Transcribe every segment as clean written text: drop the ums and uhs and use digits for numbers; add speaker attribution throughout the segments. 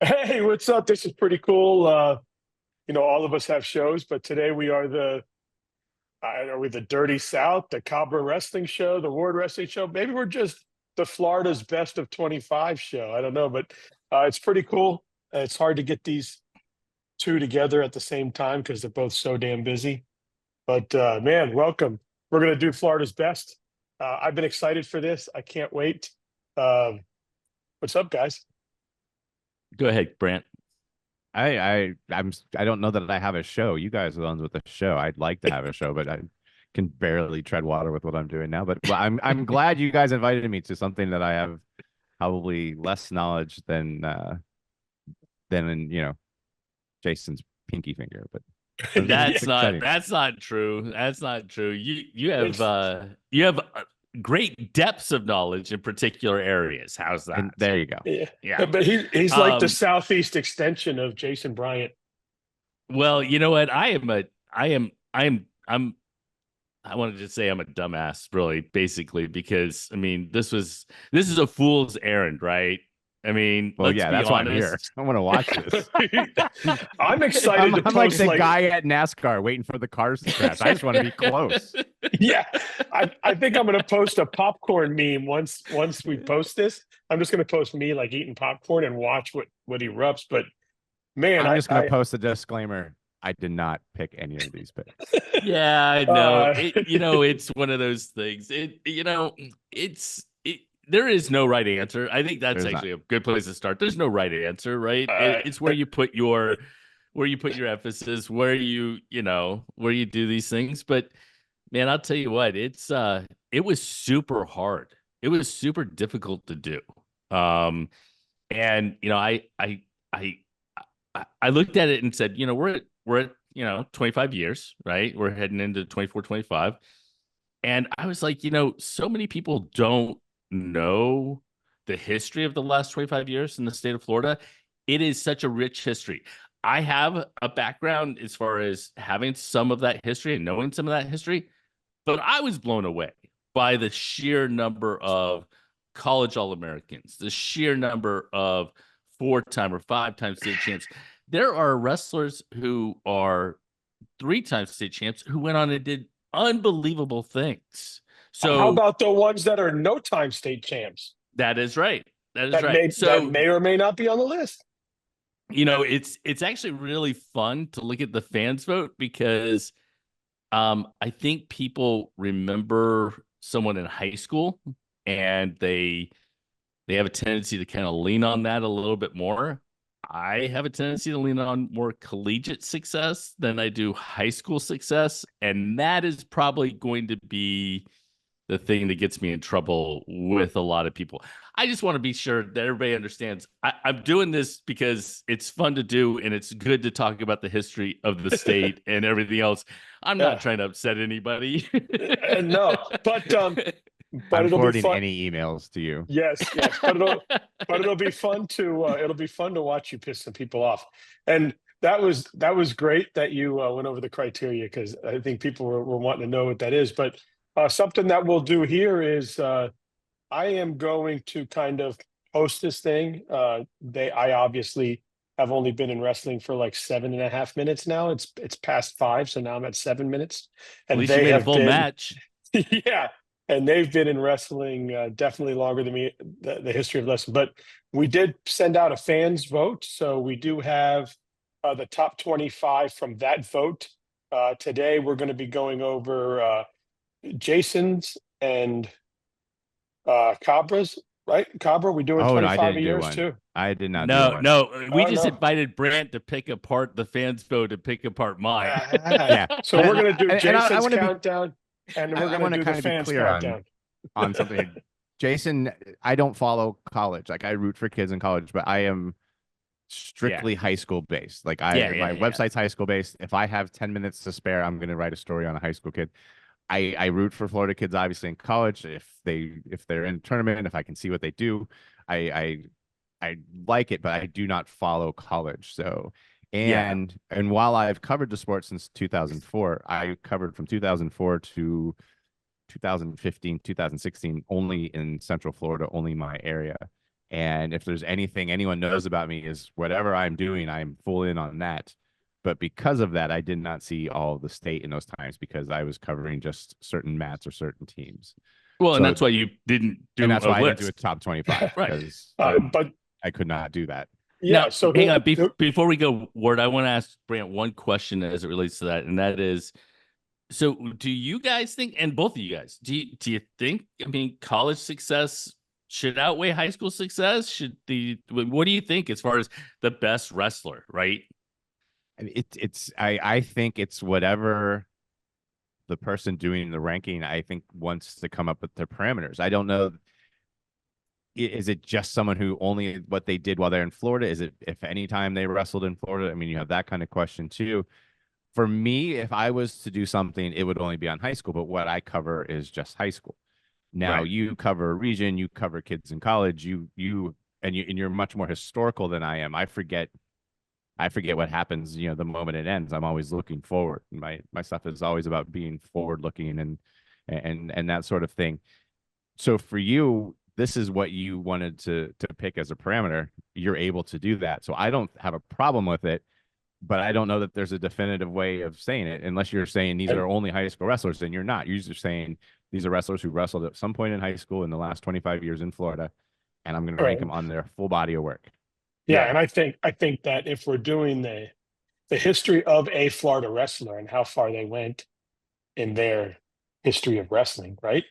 Speaker 1: Hey, what's up? This is pretty cool. All of us have shows, but today we are are we the Dirty South, the Cobra Wrestling Show, the Ward Wrestling Show? Maybe we're just the Florida's Best of 25 show. I don't know, but it's pretty cool. It's hard to get these two together at the same time because they're both so damn busy. But man, welcome. We're gonna do Florida's Best. I've been excited for this. I can't wait. Um, what's up, guys?
Speaker 2: Go ahead, Brant.
Speaker 3: I don't know that I have a show. You guys are the ones with a show. I'd like to have a show, but I can barely tread water with what I'm doing now. But I'm glad you guys invited me to something that I have probably less knowledge than in Jason's pinky finger. But
Speaker 2: That's not true. That's not true. You have great depths of knowledge in particular areas. How's that?
Speaker 3: And there you go.
Speaker 1: Yeah. But he's like the southeast extension of Jason Bryant.
Speaker 2: Well, you know what? I wanted to say I'm a dumbass, really, basically, because I mean, this is a fool's errand, right? I mean,
Speaker 3: well, yeah, that's
Speaker 2: honest.
Speaker 3: why I'm here. I want to watch this.
Speaker 1: I'm excited.
Speaker 3: I'm like the guy at NASCAR waiting for the cars to crash. I just want to be close.
Speaker 1: Yeah, I think I'm going to post a popcorn meme once we post this. I'm just going to post me like eating popcorn and watch what he erupts. But man,
Speaker 3: I'm just going to post a disclaimer. I did not pick any of these picks.
Speaker 2: Yeah, I know. It's one of those things. There is no right answer. I think that's actually a good place to start. There's no right answer, right? It's where you put your emphasis, where you do these things. But man, I'll tell you what, it was super hard. It was super difficult to do. And I looked at it and said, we're at 25 years, right? We're heading into 24, 25. And I was like, so many people don't know the history of the last 25 years in the state of Florida. It is such a rich history. I have a background as far as having some of that history and knowing some of that history, but I was blown away by the sheer number of college All-Americans, the sheer number of 4-time or 5-time state champs. There are wrestlers who are 3-time state champs who went on and did unbelievable things. So
Speaker 1: how about the ones that are no-time state champs?
Speaker 2: That is right. That
Speaker 1: may or may not be on the list.
Speaker 2: It's actually really fun to look at the fans vote because I think people remember someone in high school and they have a tendency to kind of lean on that a little bit more. I have a tendency to lean on more collegiate success than I do high school success, and that is probably going to be the thing that gets me in trouble with a lot of people. I just want to be sure that everybody understands I'm doing this because it's fun to do and it's good to talk about the history of the state and everything else. I'm not trying to upset anybody.
Speaker 1: No, but
Speaker 3: I'm forwarding any emails to you.
Speaker 1: Yes, but it'll be fun to watch you piss some people off. And that was great that you went over the criteria because I think people were wanting to know what that is. But something that we'll do here is I am going to kind of host this thing. I obviously have only been in wrestling for like 7.5 minutes now. It's past 5, so now I'm at 7 minutes.
Speaker 2: And at least you made a full match.
Speaker 1: Yeah. And they've been in wrestling definitely longer than me, the history of wrestling. But we did send out a fans vote. So we do have the top 25 from that vote. Today, we're going to be going over Jason's and Cabra's, right? Cabra, we doing 25 years too.
Speaker 3: I did not.
Speaker 2: No. We just invited Brant to pick apart the fans vote and pick apart mine.
Speaker 1: Yeah. So we're going to do Jason's countdown. And we're going to do the fans countdown
Speaker 3: on something. Jason, I don't follow college. Like I root for kids in college, but I am strictly high school based. Like my website's high school based. If I have 10 minutes to spare, I'm going to write a story on a high school kid. I root for Florida kids, obviously in college. If they're in a tournament, if I can see what they do, I like it, but I do not follow college. So. And while I've covered the sport since 2004, I covered from 2004 to 2015, 2016, only in Central Florida, only my area. And if there's anything anyone knows about me is whatever I'm doing, I'm full in on that. But because of that, I did not see all of the state in those times because I was covering just certain mats or certain teams.
Speaker 2: Well, and
Speaker 3: So-
Speaker 2: that's why you didn't do
Speaker 3: And that's
Speaker 2: a
Speaker 3: why I
Speaker 2: list.
Speaker 3: didn't do a top 25
Speaker 2: Right.
Speaker 3: because
Speaker 1: But
Speaker 3: I could not do that.
Speaker 1: yeah,
Speaker 2: Now,
Speaker 1: so
Speaker 2: hang on. Before we go, Ward, I want to ask Brant one question as it relates to that, and that is, so do you guys think, and both of you guys, do you think, I mean, college success should outweigh high school success? What do you think as far as the best wrestler, right?
Speaker 3: I mean, I think it's whatever the person doing the ranking, I think, wants to come up with their parameters. I don't know. Is it just someone who only what they did while they're in Florida? Is it if any time they wrestled in Florida? I mean, you have that kind of question too. For me, if I was to do something, it would only be on high school, but what I cover is just high school. Now
Speaker 2: Right.
Speaker 3: you cover a region, you cover kids in college, and you're much more historical than I am. I forget what happens, the moment it ends. I'm always looking forward. My stuff is always about being forward looking and that sort of thing. So for you, this is what you wanted to pick as a parameter. You're able to do that. So I don't have a problem with it, but I don't know that there's a definitive way of saying it unless you're saying these are only high school wrestlers, and you're not. You're just saying these are wrestlers who wrestled at some point in high school in the last 25 years in Florida, and I'm going to rank them on their full body of work.
Speaker 1: yeah, and I think that if we're doing the history of a Florida wrestler and how far they went in their history of wrestling, right?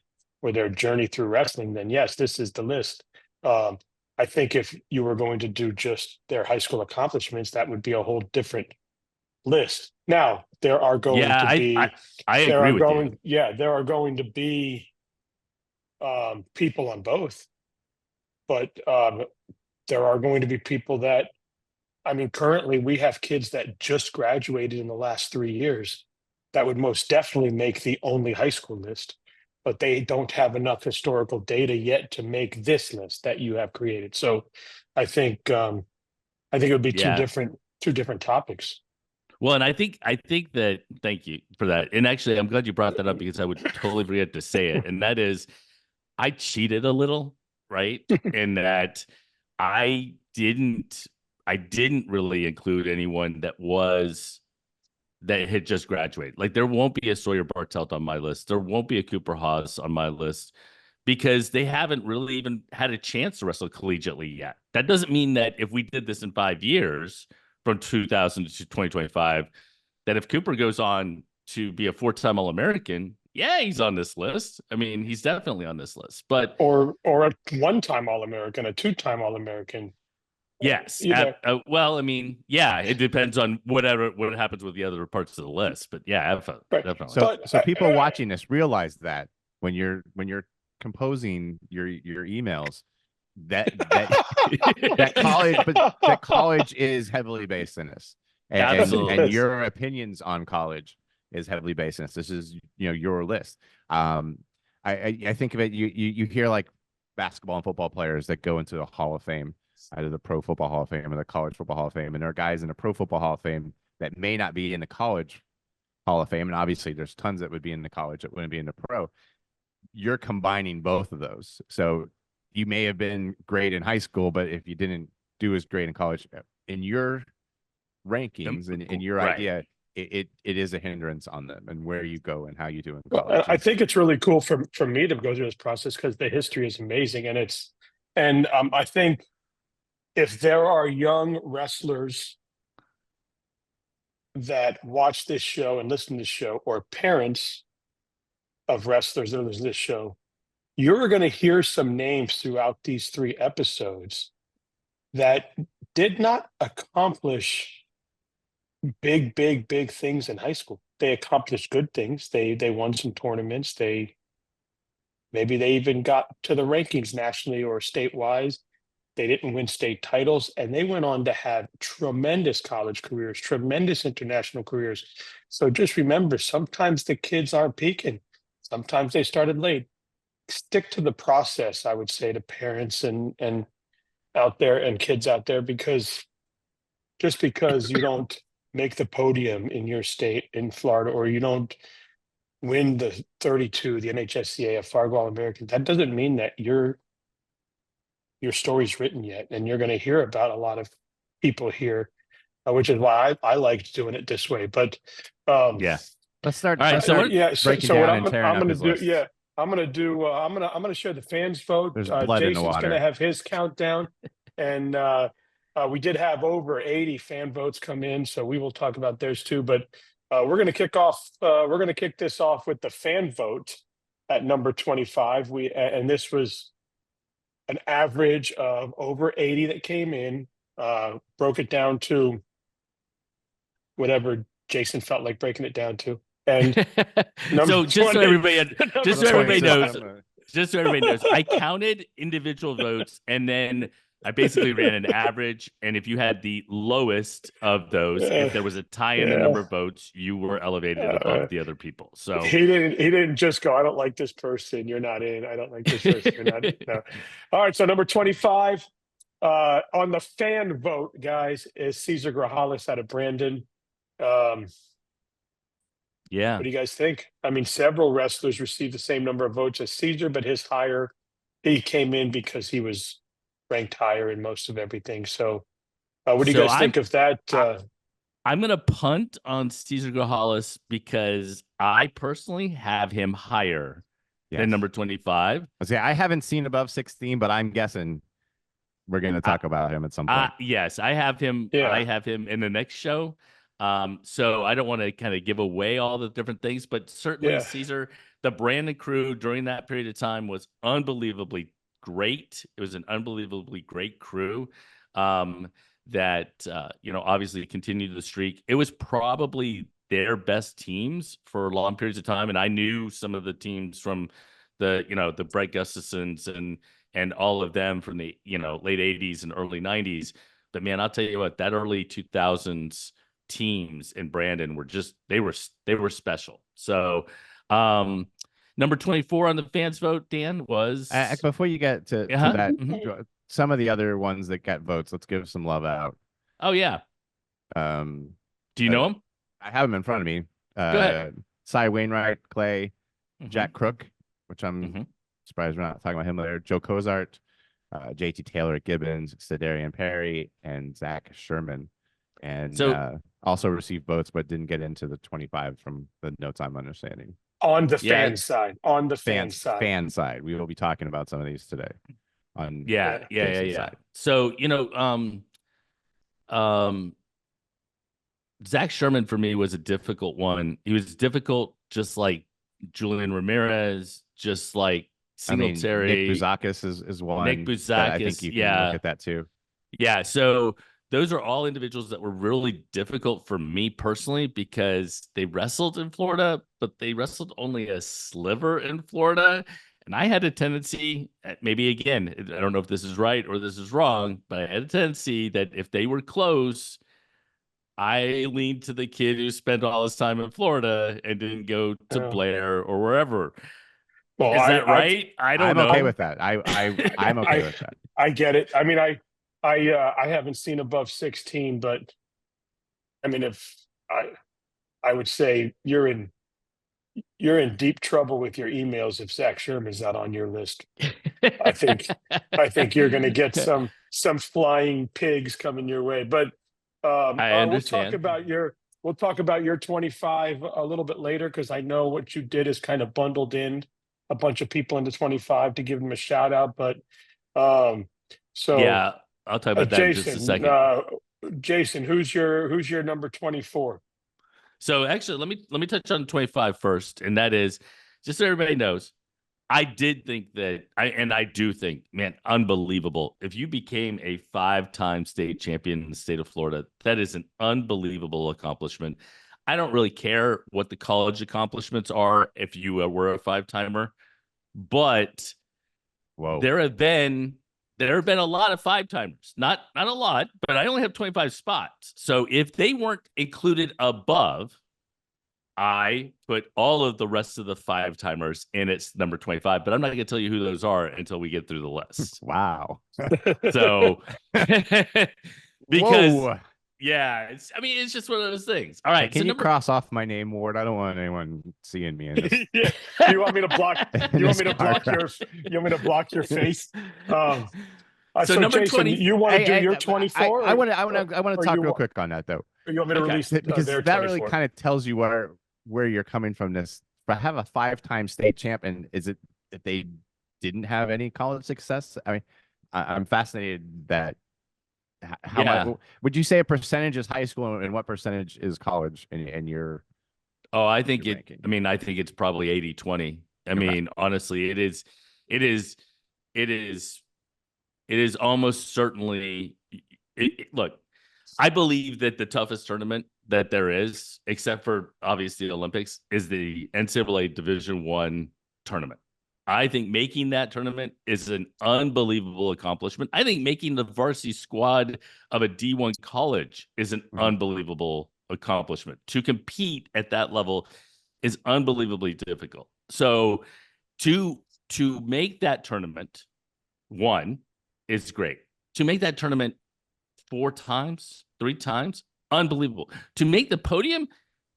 Speaker 1: Or their journey through wrestling, then yes, this is the list. I think if you were going to do just their high school accomplishments, that would be a whole different list. Now, there are going
Speaker 2: Yeah,
Speaker 1: to be
Speaker 2: I
Speaker 1: there
Speaker 2: agree
Speaker 1: are
Speaker 2: with
Speaker 1: going
Speaker 2: you.
Speaker 1: yeah, there are going to be people on both, but there are going to be people that, I mean, currently we have kids that just graduated in the last 3 years that would most definitely make the only high school list, but they don't have enough historical data yet to make this list that you have created. So I think it would be two
Speaker 2: Yeah.
Speaker 1: different topics.
Speaker 2: Well, and I think that, thank you for that. And actually, I'm glad you brought that up because I would totally forget to say it. And that is, I cheated a little, right? In that I didn't really include anyone that had just graduated. Like, there won't be a Sawyer Bartelt on my list. There won't be a Cooper Haas on my list because they haven't really even had a chance to wrestle collegiately yet. That doesn't mean that if we did this in 5 years, from 2000 to 2025, that if Cooper goes on to be a 4-time All-American, yeah, he's on this list. I mean, he's definitely on this list. But
Speaker 1: or a one-time All-American, a two-time All-American.
Speaker 2: yes. Well, I mean, yeah, it depends on what happens with the other parts of the list. But yeah, definitely.
Speaker 3: So people watching this realize that when you're composing your emails, that college is heavily based in this, and your opinions on college is heavily based in this. This is your list. I think of it. You hear like basketball and football players that go into the Hall of Fame, either the Pro Football Hall of Fame or the College Football Hall of Fame, and there are guys in the Pro Football Hall of Fame that may not be in the College Hall of Fame, and obviously there's tons that would be in the college that wouldn't be in the pro. You're combining both of those, so you may have been great in high school, but if you didn't do as great in college, in your rankings and in your idea, it is a hindrance on them and where you go and how you do in college.
Speaker 1: I think it's really cool for me to go through this process because the history is amazing, and I think if there are young wrestlers that watch this show and listen to this show, or parents of wrestlers that listen to this show, you're going to hear some names throughout these 3 episodes that did not accomplish big things in high school. They accomplished good things. They won some tournaments. Maybe they even got to the rankings nationally or statewide. They didn't win state titles, and they went on to have tremendous college careers, tremendous international careers. So just remember, sometimes the kids aren't peaking. Sometimes they started late. Stick to the process, I would say, to parents and out there and kids out there, because just because you don't make the podium in your state in Florida, or you don't win the 32, the NHSCA, a Fargo All-American, that doesn't mean that you're your story's written yet, and you're going to hear about a lot of people here, which is why I liked doing it this way. But
Speaker 2: Yeah.
Speaker 3: Let's start.
Speaker 2: All right,
Speaker 3: let's
Speaker 2: so
Speaker 3: start
Speaker 2: we're-
Speaker 1: yeah. So,
Speaker 3: breaking
Speaker 1: so what
Speaker 3: down
Speaker 1: I'm,
Speaker 3: and tearing
Speaker 1: I'm
Speaker 3: up
Speaker 1: going to
Speaker 3: his
Speaker 1: do,
Speaker 3: list.
Speaker 1: yeah, I'm going to do. I'm going to share the fans vote.
Speaker 3: There's blood in the
Speaker 1: Jason's going to
Speaker 3: water.
Speaker 1: have his countdown, and we did have over 80 fan votes come in, so we will talk about those too. But we're going to kick off. We're going to kick this off with the fan vote at number 25. And this was an average of over 80 that came in. Broke it down to whatever Jason felt like breaking it down to. And
Speaker 2: so just so
Speaker 1: 20
Speaker 2: everybody, just so everybody knows,
Speaker 3: 26.
Speaker 2: just so everybody knows, I counted individual votes and then I basically ran an average. And if you had the lowest of those, if there was a tie in the number of votes, you were elevated above the other people. So
Speaker 1: he didn't just go, I don't like this person, you're not in. I don't like this person, you're not in. No. All right, so number 25 on the fan vote, guys, is Cesar Grajales out of Brandon.
Speaker 2: yeah.
Speaker 1: What do you guys think? I mean, several wrestlers received the same number of votes as Caesar, but he came in because he was ranked higher in most of everything. So what do you guys think of that?
Speaker 2: I'm going to punt on Cesar Grajales because I personally have him higher than number 25.
Speaker 3: I haven't seen above 16, but I'm guessing we're going to talk about him at some point.
Speaker 2: Yes, I have him.
Speaker 1: Yeah.
Speaker 2: I have him in the next show. So I don't want to kind of give away all the different things, but certainly Caesar, the Brandon crew during that period of time was unbelievably great. It was an unbelievably great crew that, obviously continued the streak. It was probably their best teams for long periods of time. And I knew some of the teams from the Brett Gustafsons and all of them from the, late 80s and early 90s. But man, I'll tell you what, that early 2000s teams in Brandon were just they were special. So number 24 on the fans vote, Dan, was
Speaker 3: before you get to that, some of the other ones that got votes, let's give some love out.
Speaker 2: Oh yeah. Do you know him?
Speaker 3: I have him in front of me.
Speaker 2: Go ahead.
Speaker 3: Cy Wainwright, Clay, Jack Crook, which I'm surprised we're not talking about him later. Joe Cozart, JT Taylor at Gibbons, Cedarian Perry, and Zach Sherman. And also received votes, but didn't get into the 25 from the notes I'm understanding.
Speaker 1: On the fan side. On the fan side.
Speaker 3: We will be talking about some of these today.
Speaker 2: Yeah. So, Zach Sherman for me was a difficult one. He was difficult, just like Julian Ramirez, just like Singletary.
Speaker 3: Nick Bouzakis is one.
Speaker 2: Nick Bouzakis,
Speaker 3: I think you can look at that too.
Speaker 2: Yeah, so those are all individuals that were really difficult for me personally because they wrestled in Florida, but they wrestled only a sliver in Florida. And I had a tendency, maybe again, I don't know if this is right or this is wrong, but I had a tendency that if they were close, I leaned to the kid who spent all his time in Florida and didn't go to Blair or wherever.
Speaker 1: Well,
Speaker 2: is that right? I don't know.
Speaker 3: I'm okay with that. I'm okay with that.
Speaker 1: I get it. I mean, I haven't seen above 16, but I mean, if I would say you're in deep trouble with your emails if Zach Sherman's not on your list. I think you're going to get some flying pigs coming your way. But
Speaker 2: I understand.
Speaker 1: We'll talk about your 25 a little bit later because I know what you did is kind of bundled in a bunch of people into 25 to give them a shout out. But so
Speaker 2: yeah, I'll talk about that
Speaker 1: Jason,
Speaker 2: in just a second.
Speaker 1: Jason, who's your number 24?
Speaker 2: So actually, let me touch on 25 first, and that is just so everybody knows. I did think that I do think, man, unbelievable. If you became a 5-time state champion in the state of Florida, that is an unbelievable accomplishment. I don't really care what the college accomplishments are if you were a 5-timer, but there have been a lot of 5-timers, not a lot, but I only have 25 spots. So if they weren't included above, I put all of the rest of the 5-timers in its number 25, but I'm not going to tell you who those are until we get through the list.
Speaker 3: Wow.
Speaker 2: So because
Speaker 3: Whoa.
Speaker 2: Yeah, it's just one of those things. All right,
Speaker 3: can you cross off my name, Ward? I don't want anyone seeing me in this.
Speaker 1: You want me to block? You want me to block your face?
Speaker 2: So
Speaker 1: so
Speaker 2: number
Speaker 1: Jason,
Speaker 2: 20.
Speaker 1: you want to
Speaker 3: Hey,
Speaker 1: do
Speaker 3: hey,
Speaker 1: your 24?
Speaker 3: I want to
Speaker 1: or
Speaker 3: talk
Speaker 1: you
Speaker 3: real
Speaker 1: want,
Speaker 3: quick on that though,
Speaker 1: or you want me to
Speaker 2: Okay.
Speaker 1: release
Speaker 3: because
Speaker 1: their
Speaker 3: that really
Speaker 1: 24?
Speaker 3: kind of tells you where you're coming from. This, but have a 5-time state champ, and is it that they didn't have any college success? I mean, I'm fascinated that how
Speaker 2: Yeah.
Speaker 3: much would you say a percentage is high school and what percentage is college in your
Speaker 2: Oh, I think
Speaker 3: your
Speaker 2: it,
Speaker 3: ranking?
Speaker 2: I mean, I think it's probably 80-20. I
Speaker 3: Okay.
Speaker 2: mean, honestly, it is, it is, it is, it is almost certainly, look, I believe that the toughest tournament that there is, except for obviously the Olympics, is the NCAA Division I tournament. I think making that tournament is an unbelievable accomplishment. I think making the varsity squad of a D1 college is an unbelievable accomplishment. To compete at that level is unbelievably difficult. So to make that tournament, one, is great. To make that tournament 4 times, 3 times, unbelievable. To make the podium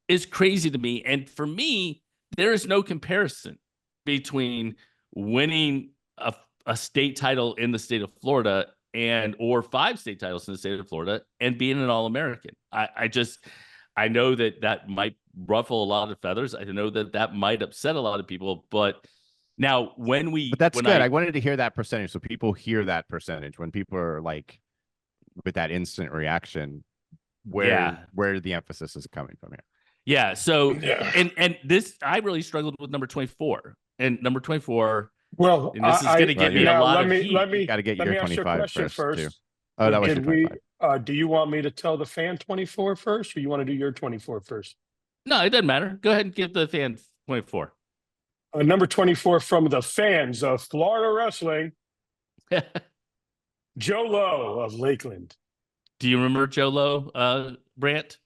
Speaker 2: is crazy to me. And for me, there is no comparison between winning a state title in the state of Florida or 5 state titles in the state of Florida and being an All-American. I know that might ruffle a lot of feathers. I know that might upset a lot of people, but now
Speaker 3: But that's good. I wanted to hear that percentage, so people hear that percentage when people are like with that instant reaction. Where the emphasis is coming from here.
Speaker 2: Yeah. So
Speaker 1: Yeah.
Speaker 2: and this, I really struggled with number 24, and number 24.
Speaker 1: Well,
Speaker 2: And this is going to get me a
Speaker 1: now
Speaker 2: lot
Speaker 1: let
Speaker 2: of
Speaker 1: me
Speaker 2: heat.
Speaker 1: let me
Speaker 3: Got to get
Speaker 1: let
Speaker 3: your
Speaker 1: me ask you a
Speaker 3: 25
Speaker 1: question
Speaker 3: first, too.
Speaker 1: first.
Speaker 3: Oh, that was your
Speaker 1: Did we?
Speaker 3: 25.
Speaker 1: Do you want me to tell the fan 24 first, or you want to do your 24 first?
Speaker 2: No, it doesn't matter. Go ahead and give the fans 24.
Speaker 1: Number 24 from the fans of Florida wrestling, Joe Lowe of Lakeland.
Speaker 2: Do you remember Joe Lowe, Brant?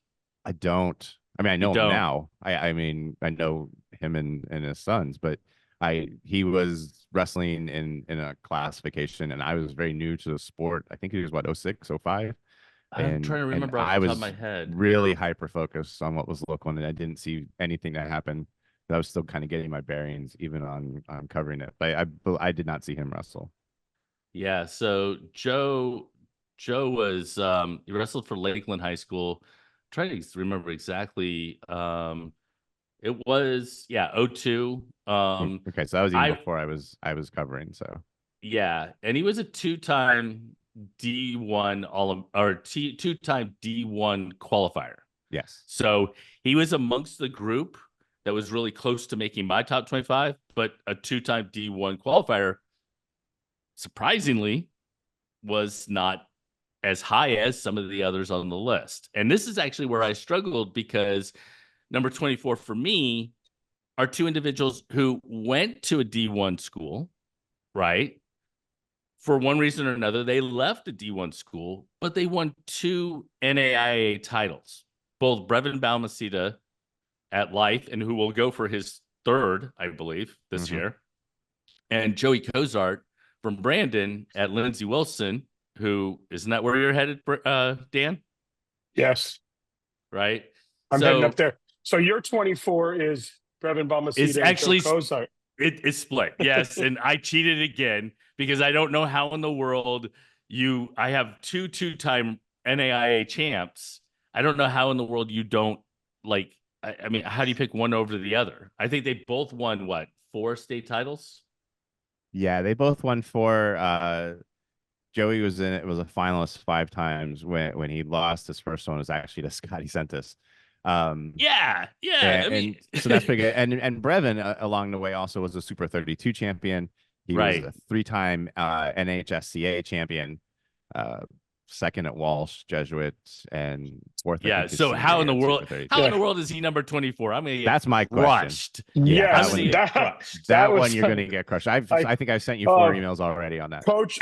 Speaker 3: I don't. I mean, I
Speaker 2: You
Speaker 3: know him
Speaker 2: don't.
Speaker 3: now. I mean, I know him and his sons, but he was wrestling in a classification, and I was very new to the sport. I think he was what, 06, 05?
Speaker 2: I'm trying to remember off
Speaker 3: I
Speaker 2: the top
Speaker 3: was
Speaker 2: of my head.
Speaker 3: really hyper focused on what was local, and I didn't see anything that happened. I was still kind of getting my bearings, even on covering it. But I did not see him wrestle.
Speaker 2: Yeah. So Joe was he wrestled for Lakeland High School. I'm trying to remember exactly. It was 02.
Speaker 3: Okay, so that was even before I was covering. So
Speaker 2: yeah, and he was a 2-time D1 2-time D1 qualifier.
Speaker 3: yes.
Speaker 2: So he was amongst the group that was really close to making my top 25, but a 2-time D1 qualifier, surprisingly, was not as high as some of the others on the list. And this is actually where I struggled, because number 24 for me are 2 individuals who went to a D1 school, right? For one reason or another, they left a D1 school, but they won 2 NAIA titles. Both Brevin Balmaceda at Life, and who will go for his 3rd, I believe, this year, and Joey Cozart from Brandon at Lindsey Wilson, who, isn't that where you're headed, Dan?
Speaker 1: Yes,
Speaker 2: Right.
Speaker 1: I'm heading up there. So your 24 is Brevin Balmaceda.
Speaker 2: It's actually
Speaker 1: Cozart.
Speaker 2: It's split. Yes, and I cheated again because I don't know how in the world I have 2-time NAIA champs. I don't know how in the world you don't, like, I mean, how do you pick one over the other? I think they both won 4 state titles?
Speaker 3: Yeah, they both won 4. Joey was a finalist 5 times. When he lost his first one, was actually to Scotty Sentis.
Speaker 2: Yeah.
Speaker 3: And so that's pretty good. And Brevin along the way also was a Super 32 champion. He was a 3-time NHSCA champion, 2nd at Walsh Jesuit, and 4th.
Speaker 2: Yeah. So how in the world is he number 24? I mean,
Speaker 3: that's my
Speaker 2: crushed.
Speaker 3: question.
Speaker 1: Yeah,
Speaker 3: that one you're going to get crushed. I think I've sent you 4 emails already on that.
Speaker 1: Coach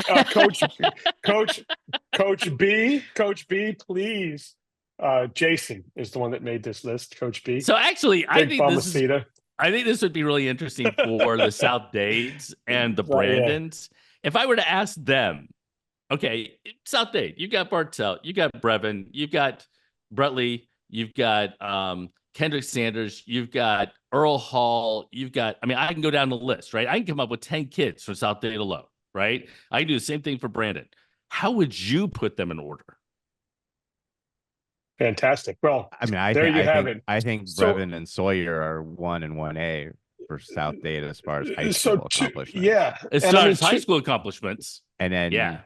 Speaker 1: B, please. Jason is the one that made this list. Coach B.
Speaker 2: So actually, I think this would be really interesting for the South Dades and the Brandons. If I were to ask them, okay, South Dade, you've got Bartell, you got Brevin, you've got Bretley, you've got Kendrick Sanders, you've got Earl Hall, I can go down the list, right? I can come up with 10 kids from South Dade alone, right? I can do the same thing for Brandon. how would you put them in order?
Speaker 1: Fantastic. Well,
Speaker 3: I mean,
Speaker 1: there you have it.
Speaker 3: I think
Speaker 1: So,
Speaker 3: Brevin and Sawyer are 1 and 1A for South Data as far as high
Speaker 1: so
Speaker 3: school accomplishments.
Speaker 1: yeah,
Speaker 2: As
Speaker 1: and
Speaker 2: far
Speaker 1: I mean,
Speaker 2: as high school accomplishments,
Speaker 3: And then
Speaker 2: yeah,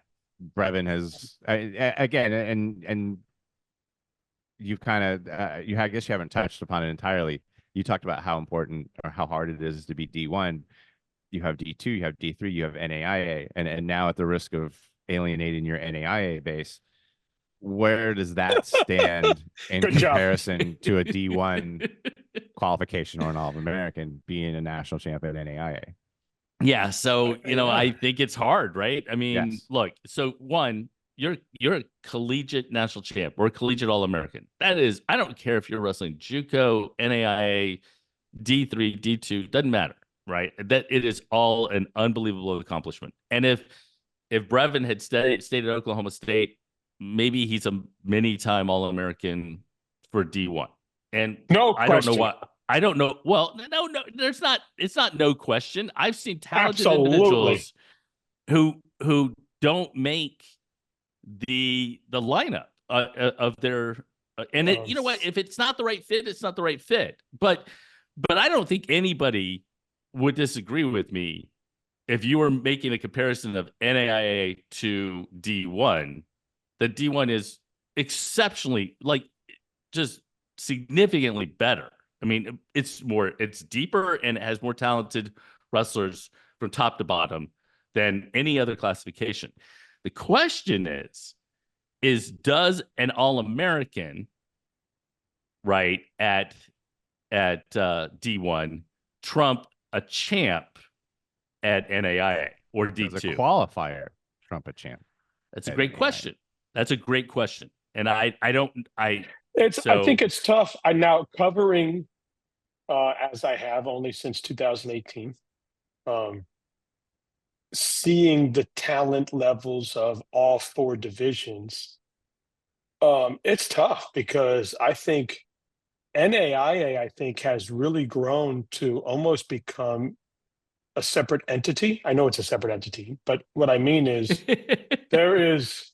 Speaker 3: Brevin has again, and you've kind of I guess you haven't touched upon it entirely. You talked about how important or how hard it is to be D1. You have D2, you have D3, you have NAIA, and now at the risk of alienating your NAIA base, where does that stand in
Speaker 1: Good job.
Speaker 3: comparison to a D1 qualification or an All-American being a national champion at NAIA?
Speaker 2: yeah. So
Speaker 1: Yeah.
Speaker 2: I think it's hard, right? I mean,
Speaker 3: Yes.
Speaker 2: look. So one, you're a collegiate national champ or a collegiate All-American. That is, I don't care if you're wrestling JUCO, NAIA, D3, D2, doesn't matter, right? That it is all an unbelievable accomplishment. And if Brevin had stayed at Oklahoma State, maybe he's a many-time All-American for D1. And
Speaker 1: No
Speaker 2: I don't know
Speaker 1: question.
Speaker 2: what. I don't know. Well, no, there's not. It's not no question. I've seen talented
Speaker 1: Absolutely.
Speaker 2: individuals who don't make the lineup of their and it, you know what, if it's not the right fit, it's not the right fit. But I don't think anybody would disagree with me if you were making a comparison of NAIA to D1. The D1 is exceptionally, like, just significantly better. I mean, it's deeper, and it has more talented wrestlers from top to bottom than any other classification. The question is does an All-American, right, at D1 trump a champ at NAIA or D2?
Speaker 3: Does a qualifier trump a champ?
Speaker 2: That's a great question. That's a great question. And I
Speaker 1: think it's tough. I'm now covering, as I have only since 2018, seeing the talent levels of all four divisions. It's tough because I think NAIA, has really grown to almost become a separate entity. I know it's a separate entity, but what I mean is there is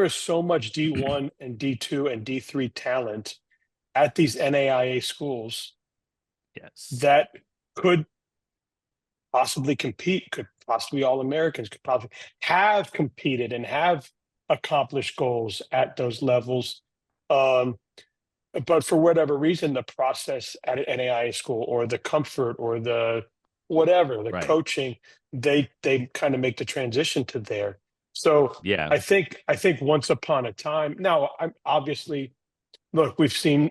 Speaker 1: so much D1 and D2 and D3 talent at these NAIA schools,
Speaker 2: yes,
Speaker 1: that could possibly compete, could possibly All-Americans, could possibly have competed and have accomplished goals at those levels. But for whatever reason, the process at an NAIA school, or the comfort, or the whatever, the coaching, they kind of make the transition to there. So
Speaker 2: yeah,
Speaker 1: I think once upon a time. Now, I'm obviously, look, we've seen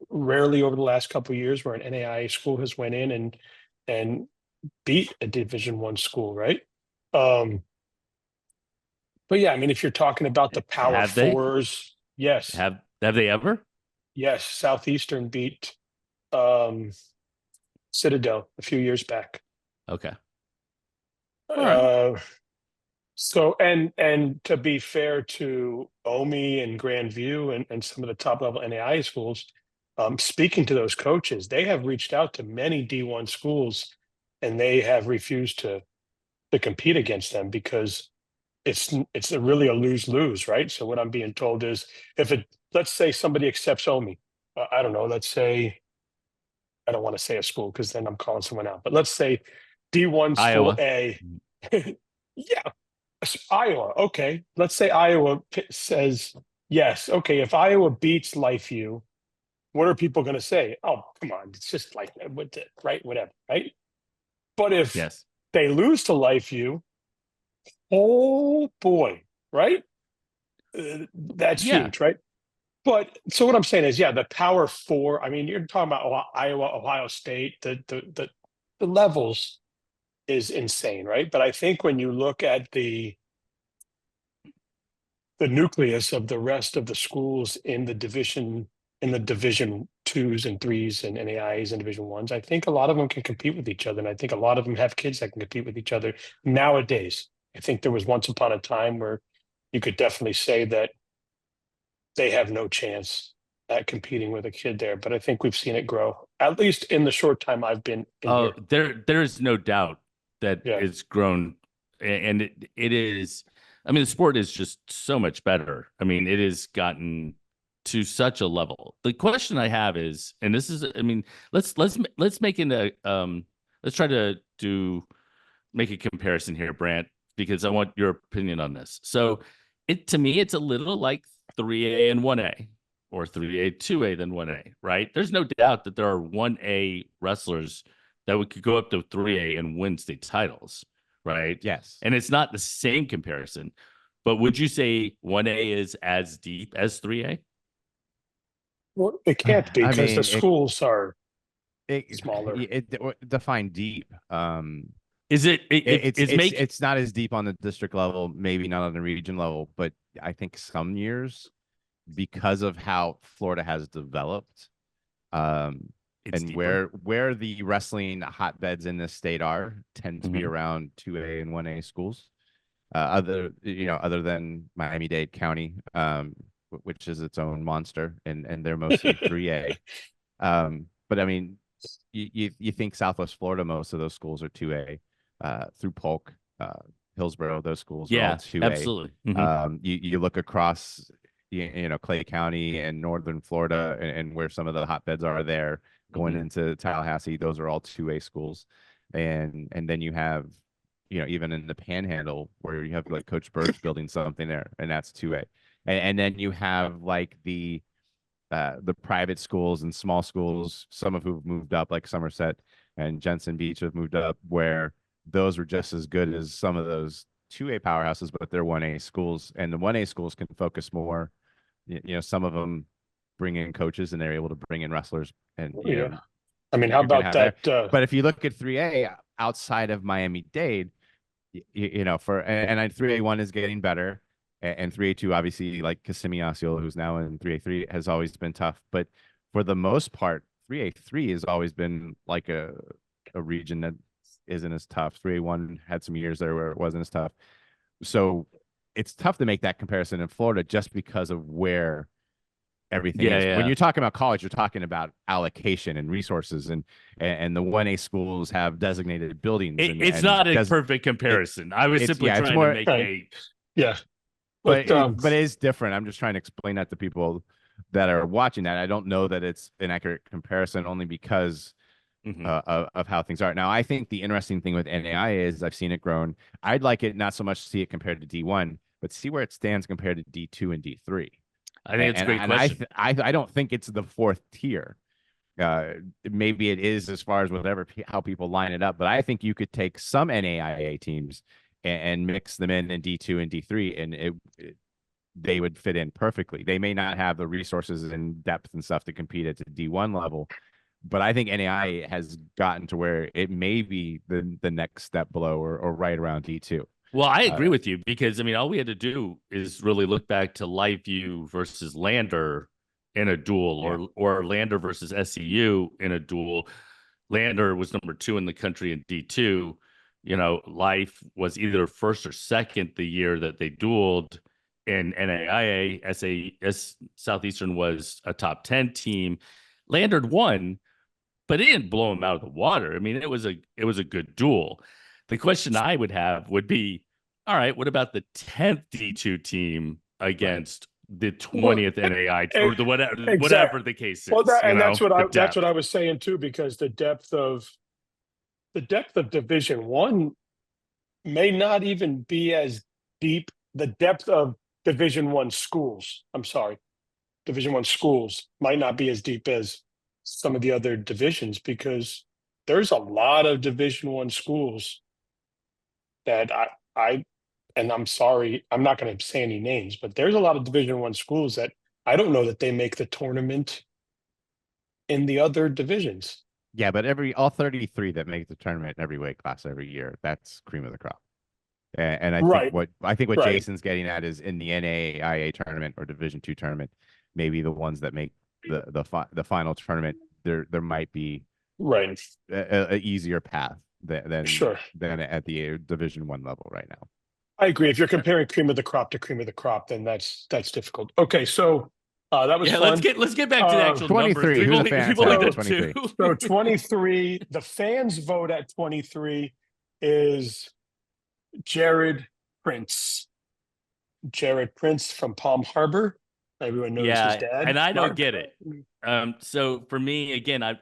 Speaker 1: rarely over the last couple of years where an NAIA school has went in and beat a Division I school, right? But yeah, I mean, if you're talking about the Power Fours, yes.
Speaker 2: Have they ever?
Speaker 1: Yes, Southeastern beat Citadel a few years back.
Speaker 2: Okay.
Speaker 1: So and to be fair to OMI and Grandview and some of the top level NAIA schools, speaking to those coaches, they have reached out to many D1 schools, and they have refused to compete against them because it's really a lose-lose, right? So what I'm being told is, let's say somebody accepts OMI, I don't know, let's say, I don't want to say a school because then I'm calling someone out, but let's say D1 school
Speaker 2: Iowa.
Speaker 1: A, yeah, Iowa. Okay, let's say Iowa says yes. Okay, if Iowa beats LifeU, what are people going to say? Oh, come on, it's just like, right, whatever, right? But if they lose to LifeU, oh boy, right? That's huge, right? But so what I'm saying is, yeah, the Power Four. I mean, you're talking about Iowa, Ohio State. The levels is insane, right? But I think when you look at the nucleus of the rest of the schools in the Division 2s and 3s and NAIAs and Division 1s, I think a lot of them can compete with each other, and I think a lot of them have kids that can compete with each other nowadays. I think there was once upon a time where you could definitely say that they have no chance at competing with a kid there, but I think we've seen it grow, at least in the short time I've been here.
Speaker 2: There's no doubt that it's grown and it is. I mean, the sport is just so much better. I mean, it has gotten to such a level. The question I have is, and this is, I mean, let's make it a let's try to make a comparison here, Brant, because I want your opinion on this. So, to me, it's a little like 3A and 1A, or 3A, 2A, then 1A, right? There's no doubt that there are 1A wrestlers that could go up to 3A and win state titles, right?
Speaker 3: Yes.
Speaker 2: And it's not the same comparison, but would you say 1A is as deep as 3A?
Speaker 1: Well, it can't be
Speaker 3: I
Speaker 1: because the
Speaker 3: mean,
Speaker 1: schools are smaller.
Speaker 3: Define deep.
Speaker 2: Is it
Speaker 3: it's not as deep on the district level, maybe not on the region level, but I think some years, because of how Florida has developed, and
Speaker 2: deeper.
Speaker 3: where the wrestling hotbeds in this state tend to be around 2A and 1A schools, other than Miami-Dade County, which is its own monster, and they're mostly 3A. But I mean, you think Southwest Florida, most of those schools are 2A, through Polk, Hillsborough, those schools are all 2A.
Speaker 2: Absolutely.
Speaker 3: You look across, Clay County and northern Florida, and where some of the hotbeds are there, going into Tallahassee, those are all 2A schools. And then you have, even in the Panhandle, where you have like Coach Bird's building something there, and that's 2A. And then you have like the private schools and small schools, some of who've moved up, like Somerset and Jensen Beach have moved up, where those were just as good as some of those 2A powerhouses, but they're 1A schools, and the 1A schools can focus more. Some of them bring in coaches, and they're able to bring in wrestlers. And
Speaker 1: I mean, how about that?
Speaker 3: But if you look at 3A outside of Miami-Dade, for and 3A1 is getting better, and 3A2 obviously, like Kissimmee Osceola, who's now in 3A3, has always been tough. But for the most part, 3A3 has always been like a region that isn't as tough. 3A1 had some years there where it wasn't as tough. So it's tough to make that comparison in Florida just because of where everything is.
Speaker 2: Yeah.
Speaker 3: When you're talking about college, you're talking about allocation and resources, and the 1A schools have designated buildings.
Speaker 2: It's not a perfect comparison. I was simply trying to make a
Speaker 3: but it is different. I'm just trying to explain that to people that are watching that. I don't know that it's an accurate comparison, only because of how things are. Now, I think the interesting thing with NAI is I've seen it grown. I'd like it not so much to see it compared to D1, but see where it stands compared to D2 and D3.
Speaker 2: I think it's a great question.
Speaker 3: I don't think it's the fourth tier. Maybe it is as far as how people line it up, but I think you could take some NAIA teams and mix them in D2 and D3, and they would fit in perfectly. They may not have the resources and depth and stuff to compete at the D1 level, but I think NAIA has gotten to where it may be the next step below, or right around D2.
Speaker 2: Well, I agree with you, because I mean, all we had to do is really look back to Lakeview versus Lander in a duel, or Lander versus SCU in a duel. Lander was number 2 in the country in D2. Life was either first or second the year that they dueled. In NAIA, Southeastern was a top 10 team. Lander won, but it didn't blow him out of the water. I mean, it was a good duel. The question I would have would be, all right, what about the 10th D2 team against the 20th NAI, or the whatever the case is?
Speaker 1: Well, that's what I was saying too, because the depth of Division 1 may not even be as deep. The depth of Division 1 schools, Division 1 schools might not be as deep as some of the other divisions, because there's a lot of Division 1 schools that and I'm sorry, I'm not going to say any names, but there's a lot of Division 1 schools that I don't know that they make the tournament in the other divisions.
Speaker 3: Yeah, but all 33 that make the tournament in every weight class every year, that's cream of the crop. And I think what Jason's getting at is, in the NAIA tournament or Division 2 tournament, maybe the ones that make the final tournament, there might be a easier path than at the Division 1 level right now.
Speaker 1: I agree. If you're comparing cream of the crop to cream of the crop, then that's difficult. Okay, so that was fun.
Speaker 2: Let's get back to the actual
Speaker 3: 23.
Speaker 2: numbers.
Speaker 3: Who's the fans? 23.
Speaker 1: So 23. The fans vote at 23 is Jared Prince. Jared Prince from Palm Harbor. Everyone knows his dad.
Speaker 2: And I don't
Speaker 1: Mark.
Speaker 2: get it. So for me, again, I'm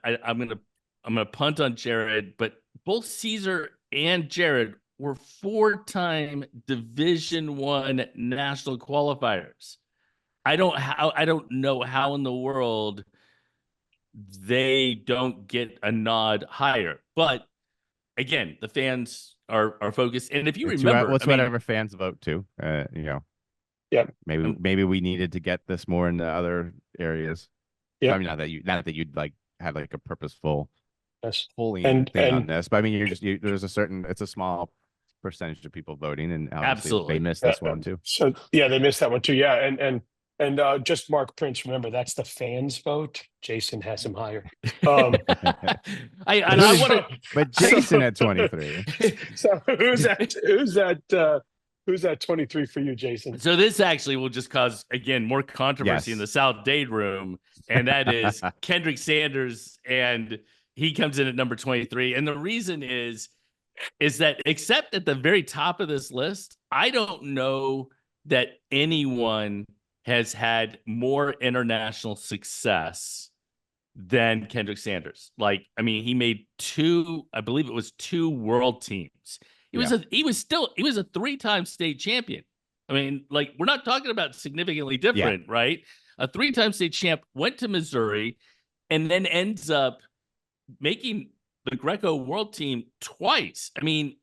Speaker 2: gonna punt on Jared, but both Caesar and Jared were 4-time Division I national qualifiers. I don't know how in the world they don't get a nod higher. But again, the fans are focused. And if you remember,
Speaker 3: whatever fans vote to,
Speaker 1: yeah,
Speaker 3: maybe we needed to get this more into other areas.
Speaker 1: Yeah,
Speaker 3: I mean, not that you'd like had like a purposeful
Speaker 1: and
Speaker 3: thing on this, but I mean, there's it's a small percentage of people voting, and obviously
Speaker 2: absolutely
Speaker 3: they missed this one too.
Speaker 1: So yeah, they missed that one too. Yeah, and just Mark Prince. Remember, that's the fans' vote. Jason has him higher.
Speaker 2: I want to,
Speaker 3: but Jason at 23.
Speaker 1: So who's at 23 for you, Jason?
Speaker 2: So this actually will just cause, again, more controversy in the South Dade room, and that is Kendrick Sanders, and he comes in at number 23. And the reason is that except at the very top of this list, I don't know that anyone has had more international success than Kendrick Sanders. Like, I mean, he made I believe it was 2 world teams. He was a 3-time state champion. I mean, like, we're not talking about significantly different, right? A 3-time state champ, went to Missouri, and then ends up making the Greco world team twice. I mean,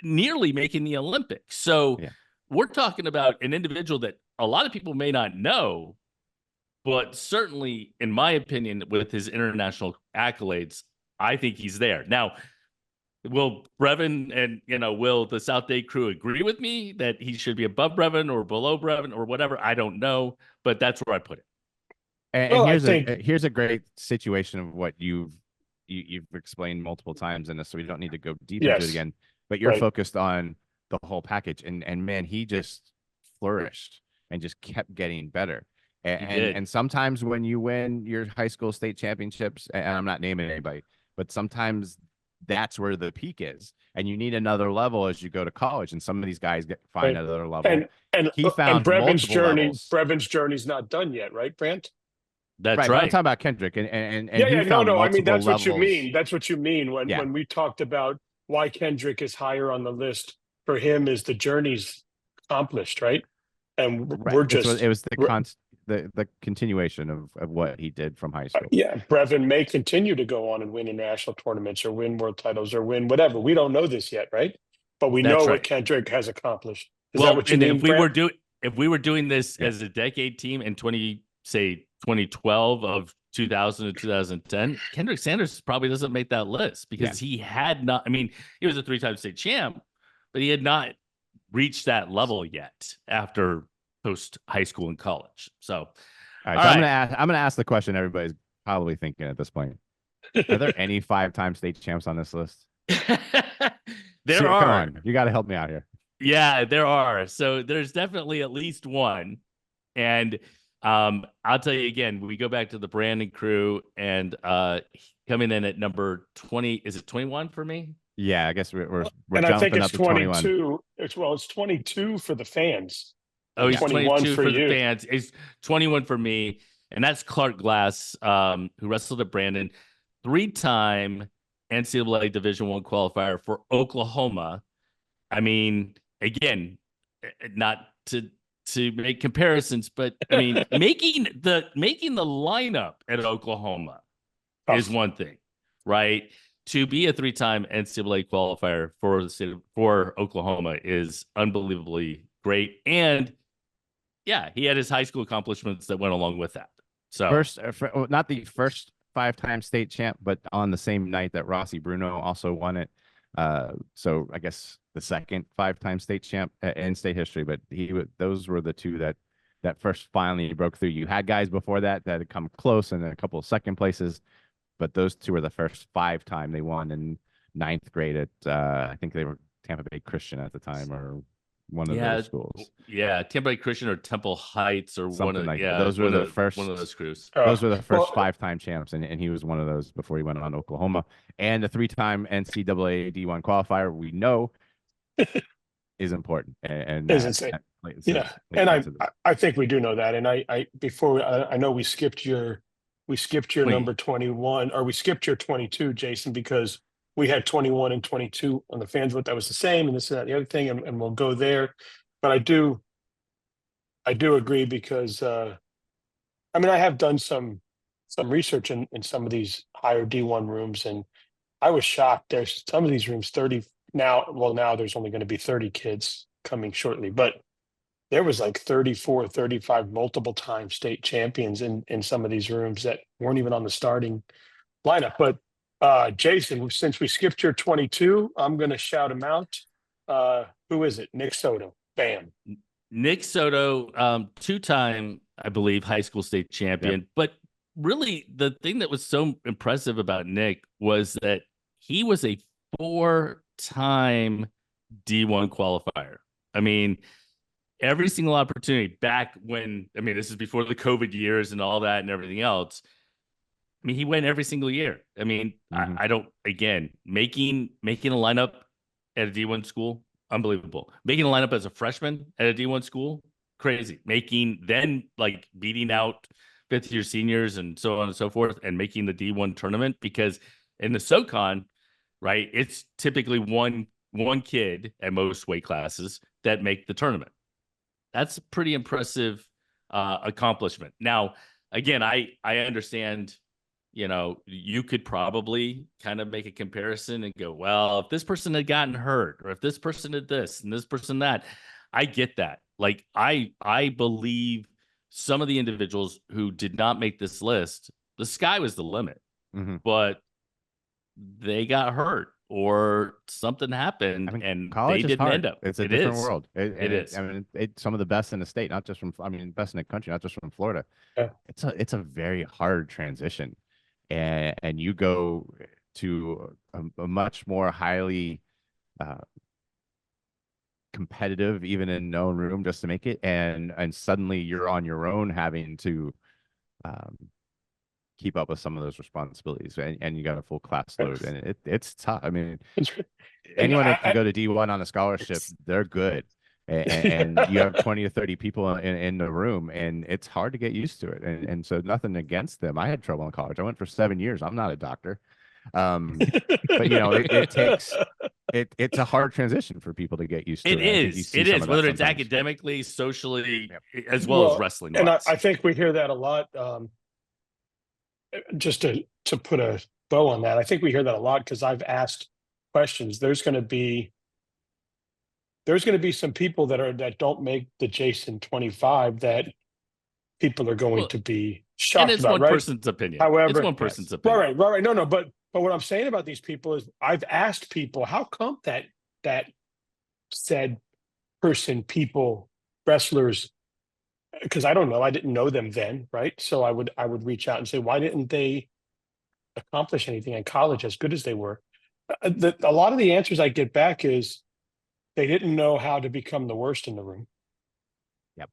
Speaker 2: nearly making the Olympics. So we're talking about an individual that a lot of people may not know, but certainly, in my opinion, with his international accolades, I think he's there. Now, will Brevin and will the South Dade crew agree with me that he should be above Brevin or below Brevin or whatever? I don't know, but that's where I put it.
Speaker 3: And here's a great situation of what you've explained multiple times in this, so we don't need to go deep into it again. But you're focused on the whole package, and man, he just flourished and just kept getting better. And sometimes when you win your high school state championships, and I'm not naming anybody, but sometimes that's where the peak is, and you need another level as you go to college. And some of these guys find another level.
Speaker 1: And
Speaker 3: he found
Speaker 1: Brevin's journey.
Speaker 3: levels.
Speaker 1: Brevin's journey's not done yet, right, Brant?
Speaker 2: That's right.
Speaker 3: I'm talking about Kendrick, and
Speaker 1: no. I mean, that's
Speaker 3: levels.
Speaker 1: what you mean. That's what you mean when we talked about why Kendrick is higher on the list. For him, is the journey's accomplished, right? And we're just
Speaker 3: it was the continuation of what he did from high school.
Speaker 1: Brevin may continue to go on and win in national tournaments or win world titles or win whatever. We don't know this yet, right? But we know what Kendrick has accomplished. Is that what you mean,
Speaker 2: if we were doing this as a decade team in 2012 of 2000 to 2010, Kendrick Sanders probably doesn't make that list because he had not. I mean, he was a 3-time state champ, but he had not reached that level yet after post high school and college. So, all right.
Speaker 3: I'm gonna ask the question everybody's probably thinking at this point. Are there any 5-time state champs on this list?
Speaker 2: There are.
Speaker 3: Come on, you got to help me out here.
Speaker 2: Yeah, there are. So there's definitely at least one. And I'll tell you again, we go back to the Brandon crew, and coming in at number 20. Is it 21 for me?
Speaker 3: Yeah, I guess we're
Speaker 1: and I think it's
Speaker 3: 22.
Speaker 1: It's 22 for the fans.
Speaker 2: Oh, he's 22 for the fans. He's 21 for me, and that's Clark Glass, who wrestled at Brandon, 3-time NCAA Division I qualifier for Oklahoma. I mean, again, not to make comparisons, but I mean, making the lineup at Oklahoma is one thing, right? To be a 3-time NCAA qualifier for the state for Oklahoma is unbelievably great, and he had his high school accomplishments that went along with that. So
Speaker 3: not the first 5-time state champ, but on the same night that Rossi Bruno also won it. So I guess the second 5-time state champ in state history, but those were the two that first finally broke through. You had guys before that had come close and a couple of second places, but those two were the first 5-time they won in 9th grade at I think they were Tampa Bay Christian at the time, or one of those schools.
Speaker 2: Yeah, Tampa Bay Christian or Temple Heights or
Speaker 3: something
Speaker 2: one of
Speaker 3: like that. Those were the first
Speaker 2: one of those crews.
Speaker 3: Those were the first 5-time champs, and he was one of those before he went on Oklahoma, and a 3-time NCAA D1 qualifier. We know is important, and
Speaker 1: Is insane. Yeah, and I think we do know that. And I know we skipped your number 21, or we skipped your 22, Jason, because we had 21 and 22 on the fans vote. That was the same, and this and that, the other thing, and we'll go there. But I do agree because I mean, I have done some research in some of these higher D1 rooms, and I was shocked. There's some of these rooms 30 now. Well, now there's only going to be 30 kids coming shortly, but there was like 34, 35 multiple time state champions in some of these rooms that weren't even on the starting lineup. But Jason, since we skipped your 22, I'm going to shout him out. Who is it? Nick Soto. Bam.
Speaker 2: Nick Soto, two-time, I believe, high school state champion. Yep. But really, the thing that was so impressive about Nick was that he was a 4-time D1 qualifier. I mean, every single opportunity back when, I mean, this is before the COVID years and all that and everything else. I mean, he went every single year. I mean, I don't, again, making a lineup at a D1 school, unbelievable. Making a lineup as a freshman at a D1 school, crazy. Then beating out fifth-year seniors and so on and so forth, and making the D1 tournament, because in the SoCon, right, it's typically one kid at most weight classes that make the tournament. That's a pretty impressive accomplishment. Now, again, I understand, you could probably kind of make a comparison and go, well, if this person had gotten hurt, or if this person did this and this person that, I get that. Like, I believe some of the individuals who did not make this list, the sky was the limit, but they got hurt or something happened, and
Speaker 3: college
Speaker 2: they didn't
Speaker 3: hard.
Speaker 2: end up.
Speaker 3: It's a different world.
Speaker 2: It is.
Speaker 3: I mean, some of the best in the state, not just from, best in the country, not just from Florida. Yeah. It's a very hard transition, and you go to a much more highly competitive, even in known room, just to make it, and suddenly you're on your own, having to keep up with some of those responsibilities, and you got a full class load, and it's tough. I mean, anyone that can go to D1 on a scholarship, they're good, and you have 20 to 30 people in the room, and it's hard to get used to it. And so nothing against them. I had trouble in college. I went for 7 years. I'm not a doctor, but it takes. It's a hard transition for people to get used to.
Speaker 2: It is, whether it's academically, socially, as well as wrestling. And
Speaker 1: I think we hear that a lot. Just to put a bow on that, I think we hear that a lot because I've asked questions. There's going to be some people that don't make the Jason 25 that people are going to be shocked
Speaker 2: and it's
Speaker 1: about.
Speaker 2: One
Speaker 1: right?
Speaker 2: person's opinion.
Speaker 1: However,
Speaker 2: it's one person's opinion.
Speaker 1: Right. No, but what I'm saying about these people is I've asked people, how come that said person, people, wrestlers, because I don't know, I didn't know them then, right? So I would reach out and say, why didn't they accomplish anything in college as good as they were? A lot of the answers I get back is they didn't know how to become the worst in the room.
Speaker 3: Yep.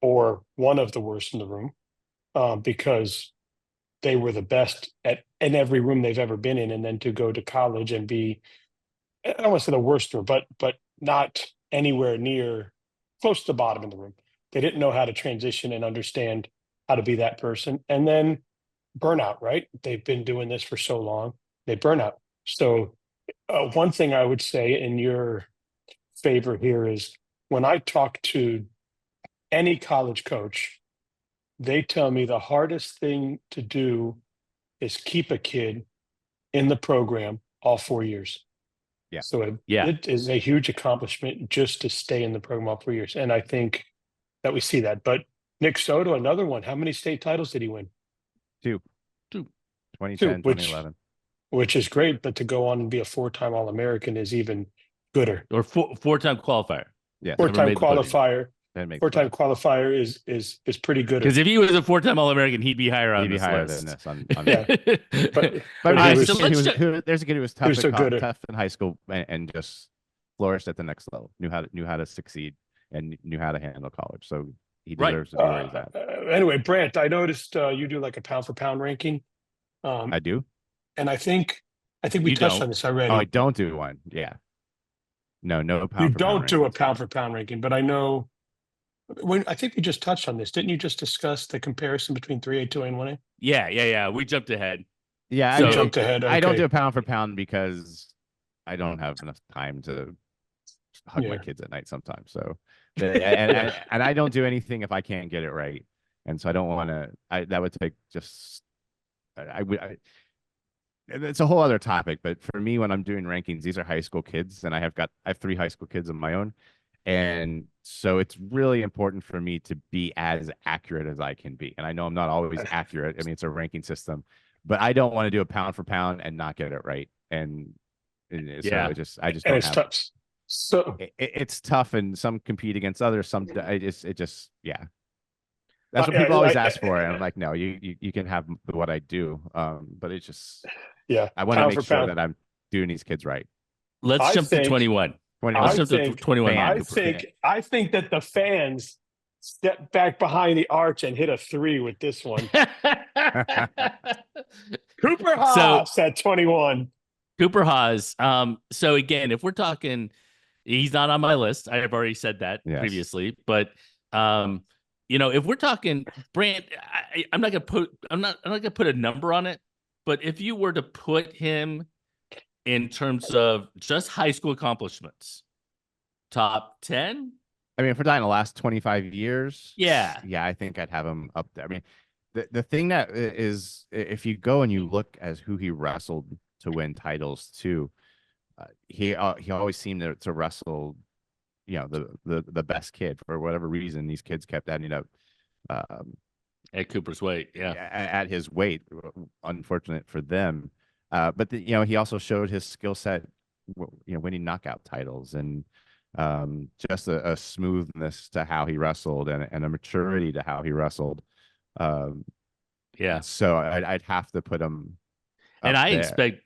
Speaker 1: Or one of the worst in the room, because they were the best in every room they've ever been in, and then to go to college and be, I don't want to say the worst room, but not anywhere near close to the bottom in the room. They didn't know how to transition and understand how to be that person. And then burnout, right? They've been doing this for so long, they burn out. So one thing I would say in your favor here is when I talk to any college coach, they tell me the hardest thing to do is keep a kid in the program all 4 years.
Speaker 3: Yeah.
Speaker 1: So it is a huge accomplishment just to stay in the program all 4 years. And I think that we see that. But Nick Soto, another one. How many state titles did he win?
Speaker 3: Two. 2010, 2011.
Speaker 1: Which is great, but to go on and be a 4-time All-American is even gooder.
Speaker 2: Or four-time qualifier.
Speaker 3: Yeah.
Speaker 1: 4-time qualifier. 4-time qualifier is pretty good.
Speaker 2: Because if he was a 4-time All-American, he'd be higher on
Speaker 3: this
Speaker 2: list.
Speaker 3: Than this. There's a kid who was tough in high school and just flourished at the next level. Knew how to succeed and knew how to handle college. So he deserves to be where he's at.
Speaker 1: Anyway, Brant, I noticed you do like a pound for pound ranking.
Speaker 3: I do,
Speaker 1: and I think we touched on this already.
Speaker 3: Oh, I don't do one. Yeah. No
Speaker 1: You
Speaker 3: pound for pound
Speaker 1: don't do a
Speaker 3: rankings.
Speaker 1: pound for pound ranking, but I know I think we just touched on this. Didn't you just discuss the comparison between 3A, 2A, and 1A?
Speaker 2: Yeah. We jumped ahead.
Speaker 3: Yeah,
Speaker 1: You
Speaker 2: So-
Speaker 1: jumped ahead.
Speaker 3: I don't
Speaker 1: Okay.
Speaker 3: do a pound for pound because I don't have enough time to hug my
Speaker 1: Yeah.
Speaker 3: kids at night sometimes. So, and I don't do anything if I can't get it right. And so I don't want to. That would take just. I would. It's a whole other topic, but for me, when I'm doing rankings, these are high school kids, and I have 3 high school kids of my own, and so it's really important for me to be as accurate as I can be. And I know I'm not always accurate. I mean, it's a ranking system, but I don't want to do a pound for pound and not get it right. And so I just
Speaker 1: And
Speaker 3: don't
Speaker 1: it's
Speaker 3: have.
Speaker 1: tough. So
Speaker 3: It's tough, and some compete against others. Some it just yeah. That's what
Speaker 1: yeah,
Speaker 3: people always ask for, and I'm like, no, you can have what I do, but it's just
Speaker 1: yeah,
Speaker 3: I want to
Speaker 1: pound
Speaker 3: make
Speaker 1: for
Speaker 3: sure
Speaker 1: pound.
Speaker 3: that I'm doing these kids right.
Speaker 2: let's
Speaker 1: I
Speaker 2: jump to
Speaker 1: think-
Speaker 2: 21.
Speaker 3: 21.
Speaker 2: Let's jump to
Speaker 1: think-
Speaker 2: 21.
Speaker 3: fan.
Speaker 1: I think that the fans step back behind the arch and hit a 3 with this one. Cooper Haas at 21.
Speaker 2: Cooper Haas. So again, if we're talking, he's not on my list. I have already said that
Speaker 3: Yes.
Speaker 2: previously, but if we're talking Brant, I'm not gonna put a number on it, but if you were to put him in terms of just high school accomplishments, top 10.
Speaker 3: I mean, if we're talking the last 25 years,
Speaker 2: Yeah.
Speaker 3: I think I'd have him up there. I mean, the thing that is, if you go and you look as who he wrestled to win titles too, he always seemed to wrestle, the best kid for whatever reason. These kids kept ending up
Speaker 2: At Cooper's weight, yeah.
Speaker 3: at his weight. Unfortunate for them, but he also showed his skill set, winning knockout titles and just a smoothness to how he wrestled and a maturity to how he wrestled.
Speaker 2: Yeah.
Speaker 3: So I'd have to put him.
Speaker 2: And
Speaker 3: up
Speaker 2: I
Speaker 3: there.
Speaker 2: expect,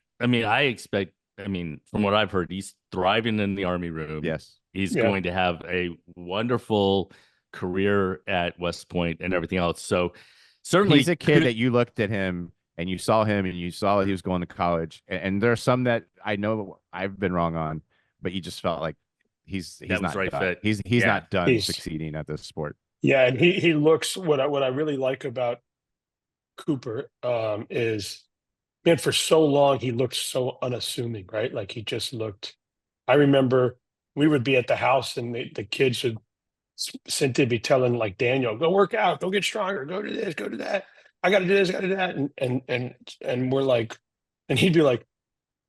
Speaker 2: from what I've heard, he's thriving in the Army room.
Speaker 3: Yes.
Speaker 2: He's
Speaker 1: Yeah.
Speaker 2: going to have a wonderful career at West Point and everything else. So certainly
Speaker 3: He's a kid that you looked at him and you saw him and you saw that he was going to college. And there are some that I know I've been wrong on, but you just felt like he's
Speaker 2: That was
Speaker 3: not
Speaker 2: right
Speaker 3: done.
Speaker 2: fit.
Speaker 3: He's
Speaker 2: Yeah.
Speaker 3: not done
Speaker 1: He's-
Speaker 3: succeeding at this sport.
Speaker 1: Yeah, and he looks what I really like about Cooper is, man, for so long he looked so unassuming, right? Like he just looked. I remember we would be at the house and the kids would Cynthia be telling like Daniel, go work out, go get stronger, go to this, go to that. I got to do this, got to do that, and we're like, and he'd be like,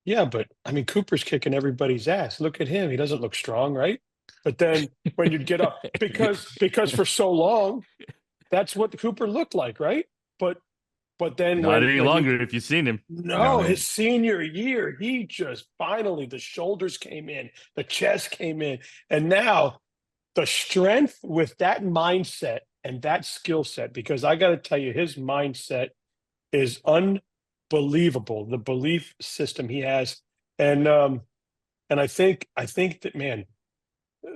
Speaker 1: yeah, but I mean Cooper's kicking everybody's ass. Look at him, he doesn't look strong, right? But then when you'd get up, because for so long, that's what Cooper looked like, right? But then
Speaker 2: not
Speaker 1: when
Speaker 2: any
Speaker 1: you-
Speaker 2: longer if you've seen him.
Speaker 1: no,
Speaker 3: No.
Speaker 1: his senior year, he just finally the shoulders came in, the chest came in, and now the strength with that mindset and that skill set. Because I got to tell you, his mindset is unbelievable. The belief system he has, and I think that, man,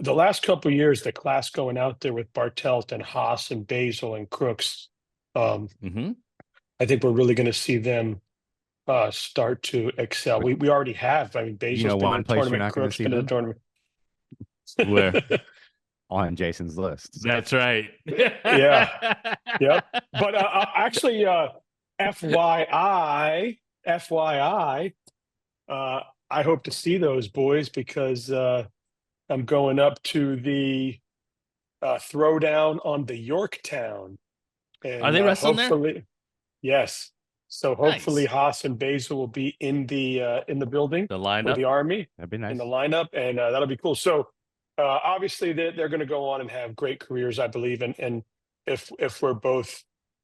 Speaker 1: the last couple of years, the class going out there with Bartelt and Haas and Basil and Crooks.
Speaker 2: Mm-hmm.
Speaker 1: I think we're really going to see them start to excel. We already have. I mean, Basil's been in
Speaker 3: one
Speaker 1: the
Speaker 3: place you're
Speaker 1: tournament.
Speaker 3: not gonna
Speaker 1: Crook's
Speaker 3: see
Speaker 1: been in the
Speaker 3: them?
Speaker 1: tournament.
Speaker 2: Where?
Speaker 3: On Jason's list.
Speaker 2: That's right.
Speaker 1: Yeah. Yep. But actually, FYI, I hope to see those boys because I'm going up to the throwdown on the Yorktown. And,
Speaker 2: Are they wrestling there?
Speaker 1: hopefully, yes. So hopefully
Speaker 2: Nice.
Speaker 1: Haas and Basil will be in the building
Speaker 2: The
Speaker 1: with
Speaker 2: lineup.
Speaker 1: the Army
Speaker 3: That'd be nice.
Speaker 1: in the lineup, and that'll be cool. So obviously they're going to go on and have great careers, I believe. And if we're both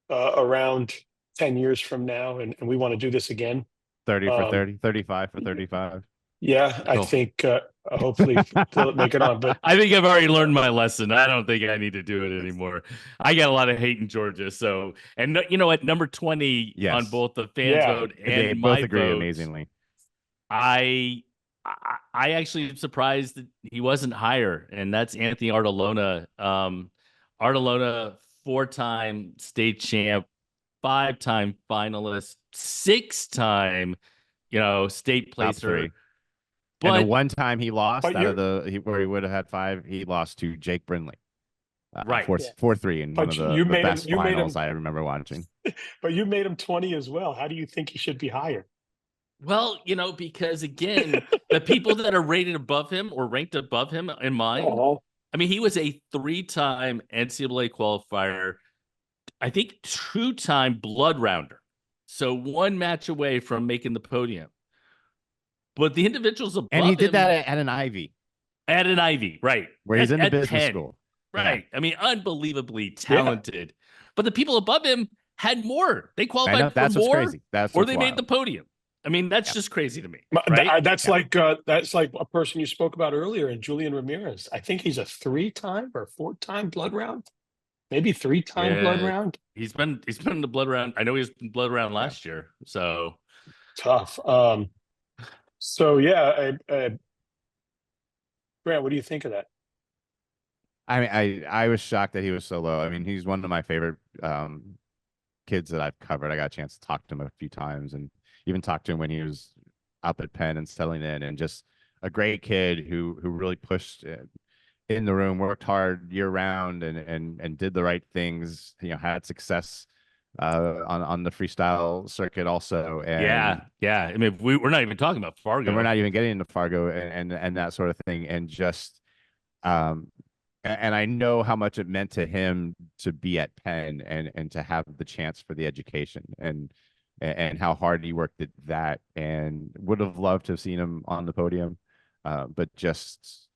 Speaker 1: around 10 years from now and we want to do this again,
Speaker 3: 30 for
Speaker 1: um,
Speaker 3: 30, 35 for 35.
Speaker 1: yeah, I
Speaker 2: Cool.
Speaker 1: think hopefully they'll make it on. But
Speaker 2: I think I've already learned my lesson. I don't think I need to do it anymore. I got a lot of hate in Georgia. So, and you know what? Number 20
Speaker 3: Yes.
Speaker 2: on both the fans
Speaker 1: Yeah.
Speaker 2: vote
Speaker 3: They
Speaker 2: and
Speaker 3: both
Speaker 2: my
Speaker 3: agree
Speaker 2: vote.
Speaker 3: amazingly.
Speaker 2: I actually am surprised that he wasn't higher, and that's Anthony Artelona. Artelona, 4-time state champ, 5-time finalist, 6-time, state
Speaker 3: Top
Speaker 2: placer.
Speaker 3: three. And the
Speaker 2: But
Speaker 3: one time he lost
Speaker 1: But
Speaker 3: out
Speaker 1: you're,
Speaker 3: of where he would have had 5, he lost to Jake Brindley.
Speaker 2: right.
Speaker 3: 4-3 in one
Speaker 1: but
Speaker 3: of
Speaker 1: you
Speaker 3: the
Speaker 1: made him,
Speaker 3: best finals I remember watching.
Speaker 1: but you made him 20 as well. How do you think he should be higher?
Speaker 2: Well, because again, the people that are rated above him or ranked above him in mine, I mean, he was a 3-time NCAA qualifier, I think 2-time blood rounder. So 1 match away from making the podium. But the individuals above
Speaker 3: And he did
Speaker 2: him
Speaker 3: that at an Ivy.
Speaker 2: At an Ivy, right.
Speaker 3: Where he's in the
Speaker 2: at
Speaker 3: business
Speaker 2: 10,
Speaker 3: school.
Speaker 2: Right. Yeah. I mean, unbelievably talented. But the people above him had more. They qualified for
Speaker 3: that's
Speaker 2: more,
Speaker 3: what's crazy.
Speaker 2: or they made the podium. I mean, that's just crazy to me. Right?
Speaker 1: That's like a person you spoke about earlier, and Julian Ramirez. I think he's a 3-time or 4-time blood round, maybe 3-time blood round.
Speaker 2: He's been in the blood round. I know he was in blood round last year. So
Speaker 1: Tough. So yeah, Grant, what do you think of that?
Speaker 3: I mean, I was shocked that he was so low. I mean, he's one of my favorite kids that I've covered. I got a chance to talk to him a few times, and even talked to him when he was up at Penn and settling in, and just a great kid who really pushed in the room, worked hard year round, and did the right things. Had success on the freestyle circuit also. And
Speaker 2: yeah. I mean, we're not even talking about Fargo.
Speaker 3: And we're not even getting into Fargo and that sort of thing. And just and I know how much it meant to him to be at Penn and to have the chance for the education and how hard he worked at that, and would have loved to have seen him on the podium. But just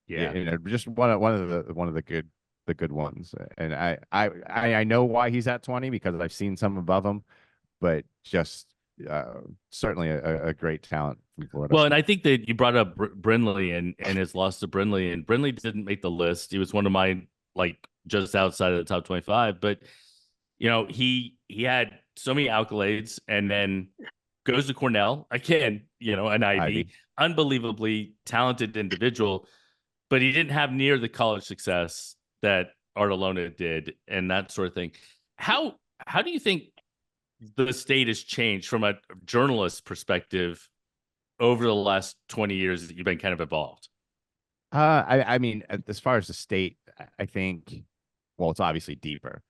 Speaker 3: just one of the good ones. And I know why he's at 20, because I've seen some above him, but just certainly a great talent from Florida.
Speaker 2: Well, and I think that you brought up Brindley and his loss to Brindley, and Brindley didn't make the list. He was one of mine, like just outside of the top 25, but he had so many accolades, and then goes to Cornell again, an Ivy, unbelievably talented individual, but he didn't have near the college success that Artelona did, and that sort of thing. How do you think the state has changed from a journalist perspective over the last 20 years that you've been kind of involved?
Speaker 3: I mean, as far as the state, I think, well, it's obviously deeper.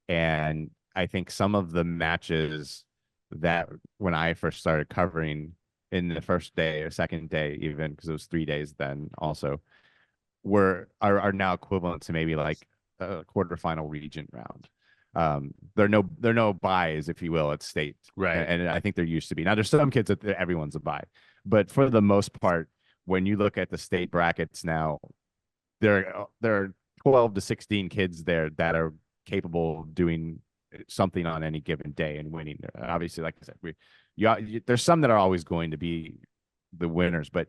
Speaker 3: And I think some of the matches that when I first started covering in the first day or second day, even because it was 3 days then also, are now equivalent to maybe like a quarterfinal region round. There are no buys, if you will, at state.
Speaker 2: Right.
Speaker 3: And I think there used to be. Now there's some kids that everyone's a buy, but for the most part, when you look at the state brackets now, there are 12 to 16 kids there that are capable of doing something on any given day and winning. Obviously, like I said, there's some that are always going to be the winners, but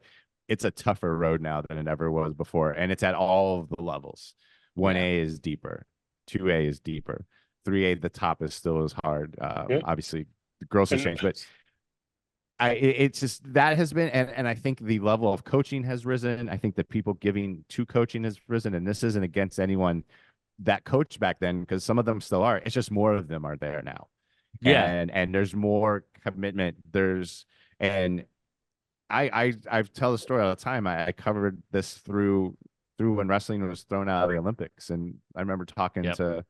Speaker 3: it's a tougher road now than it ever was before. And it's at all of the levels. 1A is deeper. 2A is deeper. 3A, the top is still as hard. Obviously, the girls have changed, but it's just that has been, and I think the level of coaching has risen. I think the people giving to coaching has risen, and this isn't against anyone that coached back then, because some of them still are. It's just more of them are there now.
Speaker 2: Yeah.
Speaker 3: And there's more commitment. I tell the story all the time. I covered this through when wrestling was thrown out of the Olympics. And I remember talking to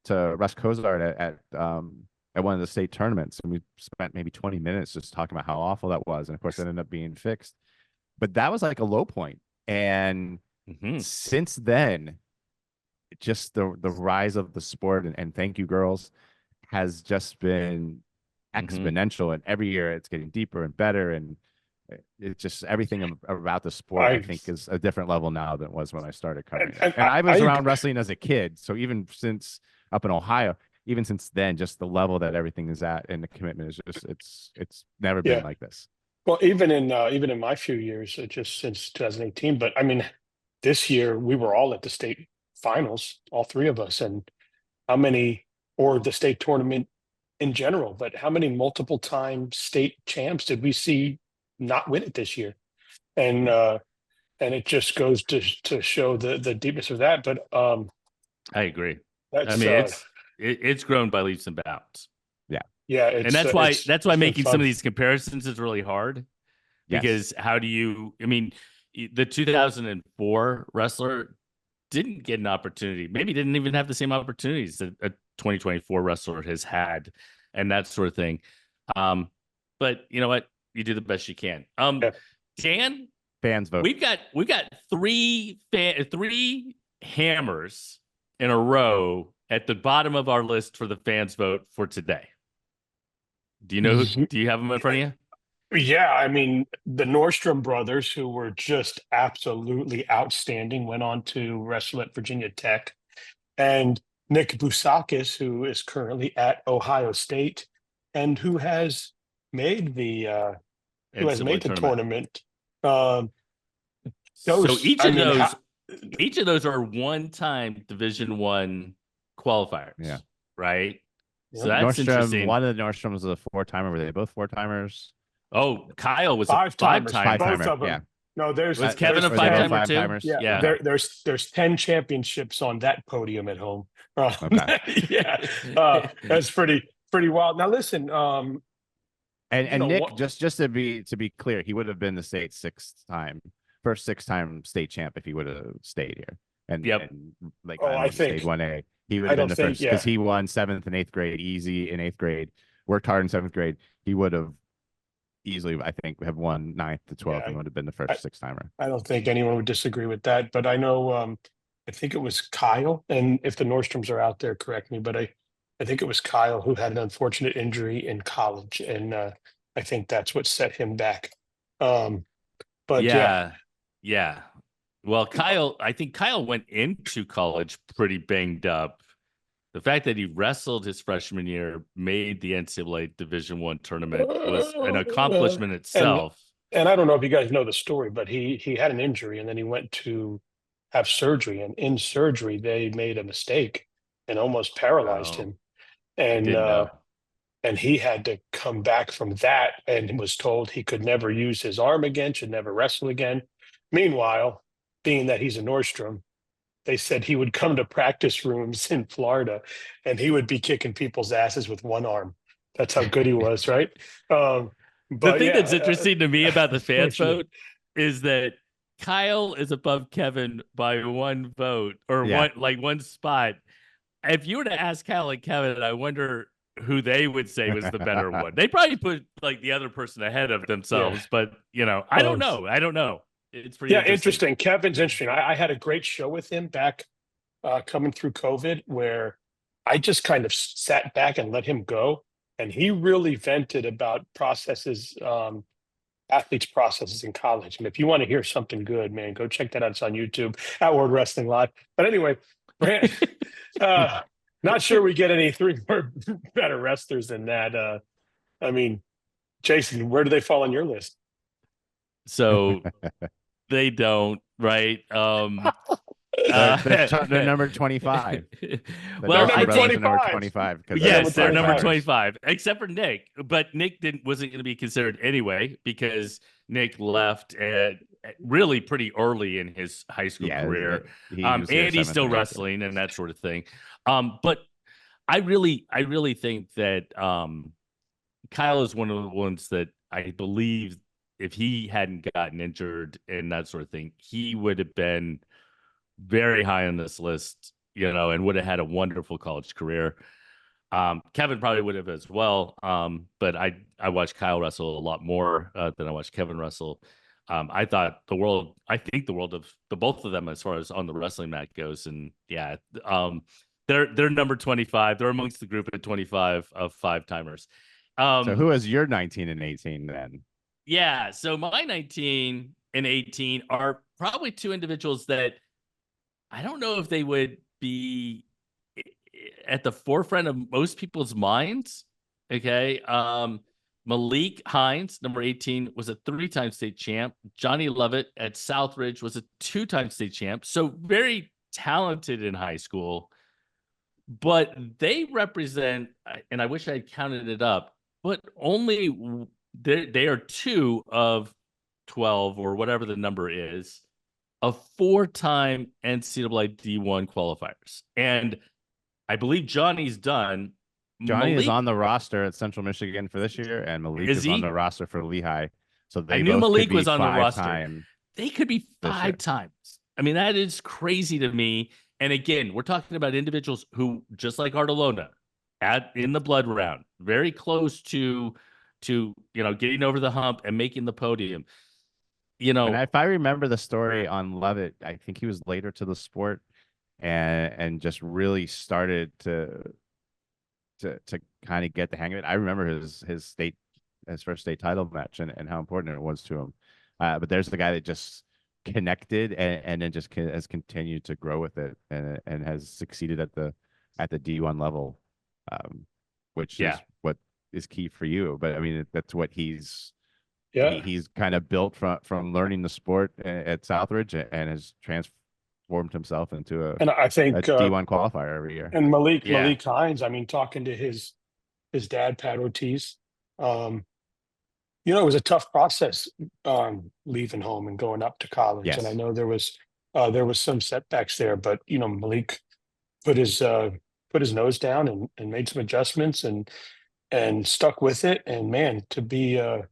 Speaker 3: Russ Cozart at one of the state tournaments, and we spent maybe 20 minutes just talking about how awful that was. And of course, it ended up being fixed. But that was like a low point. And since then, just the rise of the sport and thank you, girls, has just been exponential. And every year it's getting deeper and better. And it's just everything about the sport, I think, is a different level now than it was when I started covering it. And I was around wrestling as a kid. So even since up in Ohio, even since then, just the level that everything is at and the commitment is just, it's never been like this.
Speaker 1: Well, even in my few years, just since 2018, but I mean, this year we were all at the state finals, all 3 of us, and how many, or the state tournament in general, but how many multiple time state champs did we see not win it this year? And it just goes to show the deepness of that. But
Speaker 2: I agree. I mean, it's grown by leaps and bounds.
Speaker 1: Yeah,
Speaker 2: and that's why making some of these comparisons is really hard. because how do you? I mean, the 2004 wrestler didn't get an opportunity. Maybe didn't even have the same opportunities that a 2024 wrestler has had, and that sort of thing. But you know what? You do the best you can. Dan,
Speaker 3: fans vote.
Speaker 2: We've got three hammers in a row at the bottom of our list for the fans vote for today. Do you know? Do you have them in front of you?
Speaker 1: Yeah, I mean, the Nordstrom brothers, who were just absolutely outstanding, went on to wrestle at Virginia Tech. And Nick Bousakis, who is currently at Ohio State and who has made the tournament.
Speaker 2: So each of those are one-time Division I qualifiers.
Speaker 3: Yeah.
Speaker 2: Right.
Speaker 3: Yep.
Speaker 2: So that's interesting.
Speaker 3: One of the Nordstroms was a 4-timer. Were they both 4-timers?
Speaker 2: Oh, Kyle was
Speaker 1: a
Speaker 2: 5-timer.
Speaker 1: Both of them. Yeah. No,
Speaker 2: was Kevin a 5-timer too?
Speaker 1: Yeah. There's 10 championships on that podium at home.
Speaker 3: Okay.
Speaker 1: Yeah. That's pretty wild. Now listen,
Speaker 3: and Nick, just to be clear, he would have been the state's first 6-time state champ if he would have stayed here. And
Speaker 1: I think
Speaker 3: stayed 1A. He would have been the first because he won 7th and 8th grade easy in 8th grade, worked hard in 7th grade. He would have easily, I think, have won 9th to 12th and would have been the first 6-timer.
Speaker 1: I don't think anyone would disagree with that, but I know I think it was Kyle, and if the Nordstroms are out there, correct me, but I think it was Kyle who had an unfortunate injury in college, and I think that's what set him back. But
Speaker 2: yeah. Well, I think Kyle went into college pretty banged up. The fact that he wrestled his freshman year, made the NCAA Division I tournament, was an accomplishment itself.
Speaker 1: And I don't know if you guys know the story, but he had an injury and then he went to have surgery. And in surgery, they made a mistake and almost paralyzed him. And he had to come back from that and was told he could never use his arm again, should never wrestle again. Meanwhile, being that he's a Nordstrom, they said he would come to practice rooms in Florida and he would be kicking people's asses with one arm. That's how good he was, right?
Speaker 2: The thing that's interesting to me about the fans vote is that Kyle is above Kevin by one vote or one spot. If you were to ask Kyle and Kevin, I wonder who they would say was the better one. They probably put the other person ahead of themselves, but I don't know. It's pretty
Speaker 1: interesting. Kevin's interesting. I had a great show with him back coming through COVID where I just kind of sat back and let him go. And he really vented about athletes' processes in college. And if you want to hear something good, man, go check that out. It's on YouTube at World Wrestling Live. But anyway, not sure we get any 3 more better wrestlers than that. I mean, Jason, where do they fall on your list?
Speaker 2: So they don't, right?
Speaker 3: They're number 25.
Speaker 2: Well,
Speaker 1: number
Speaker 3: 25.
Speaker 2: Yes, they're number 25, except for Nick. But Nick wasn't going to be considered anyway because Nick left really pretty early in his high school career. And he's still wrestling and that sort of thing. But I really think that Kyle is one of the ones that I believe if he hadn't gotten injured and that sort of thing, he would have been very high on this list, and would have had a wonderful college career. Kevin probably would have as well. But I watched Kyle wrestle a lot more than I watched Kevin wrestle. I think the world of the both of them as far as on the wrestling mat goes. And they're number 25. They're amongst the group at 25 of 5-timers.
Speaker 3: So who is your 19 and 18 then?
Speaker 2: Yeah. So my 19 and 18 are probably 2 individuals that I don't know if they would be at the forefront of most people's minds. Okay. Malik Hines, number 18, was a 3-time state champ. Johnny Lovett at Southridge was a 2-time state champ. So very talented in high school, but they represent, and I wish I had counted it up, but only they are 2 of 12 or whatever the number is of 4-time NCAA D1 qualifiers. And I believe Johnny's done.
Speaker 3: Johnny is on the roster at Central Michigan for this year, and Malik is on the roster for Lehigh. So
Speaker 2: I
Speaker 3: they
Speaker 2: knew
Speaker 3: both could
Speaker 2: Malik
Speaker 3: be
Speaker 2: was on the roster.
Speaker 3: five-time
Speaker 2: They could be
Speaker 3: this year.
Speaker 2: 5 times. I mean, that is crazy to me. And again, we're talking about individuals who, just like Artolona, in the blood round, very close to getting over the hump and making the podium.
Speaker 3: And if I remember the story on Levitt, I think he was later to the sport and just really started to kind of get the hang of it. I remember his first state title match and how important it was to him. But there's the guy that just connected and then just has continued to grow with it and has succeeded at the D1 level, which is what is key for you. But I mean, that's what he's kind of built from learning the sport at Southridge and has transformed himself into
Speaker 1: and I think
Speaker 3: a D1 qualifier every year.
Speaker 1: And Malik Hines, I mean, talking to his dad, Pat Ortiz, it was a tough process leaving home and going up to college.
Speaker 3: Yes.
Speaker 1: And I know there was some setbacks there, but Malik put his nose down and made some adjustments and stuck with it. And man, to be a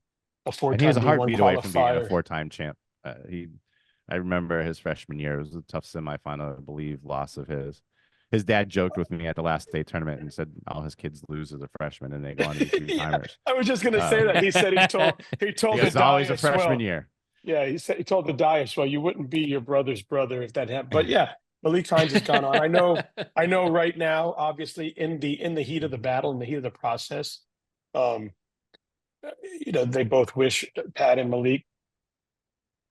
Speaker 1: 4-time
Speaker 3: and he was a
Speaker 1: D1
Speaker 3: heartbeat away from being a
Speaker 1: qualifier.
Speaker 3: 4-time champ. I remember his freshman year. It was a tough semifinal, I believe, loss of his. His dad joked with me at the last state tournament and said all his kids lose as a freshman and they go on to be 2-timers.
Speaker 1: I was just going to say that. He said he told
Speaker 3: It's
Speaker 1: the
Speaker 3: always a
Speaker 1: Dias, well,
Speaker 3: freshman year.
Speaker 1: Yeah, he told the Dias, well, you wouldn't be your brother's brother if that happened. But yeah, Malik Hines has gone on. I know right now, obviously in the heat of the battle, in the heat of the process, they both wish Pat and Malik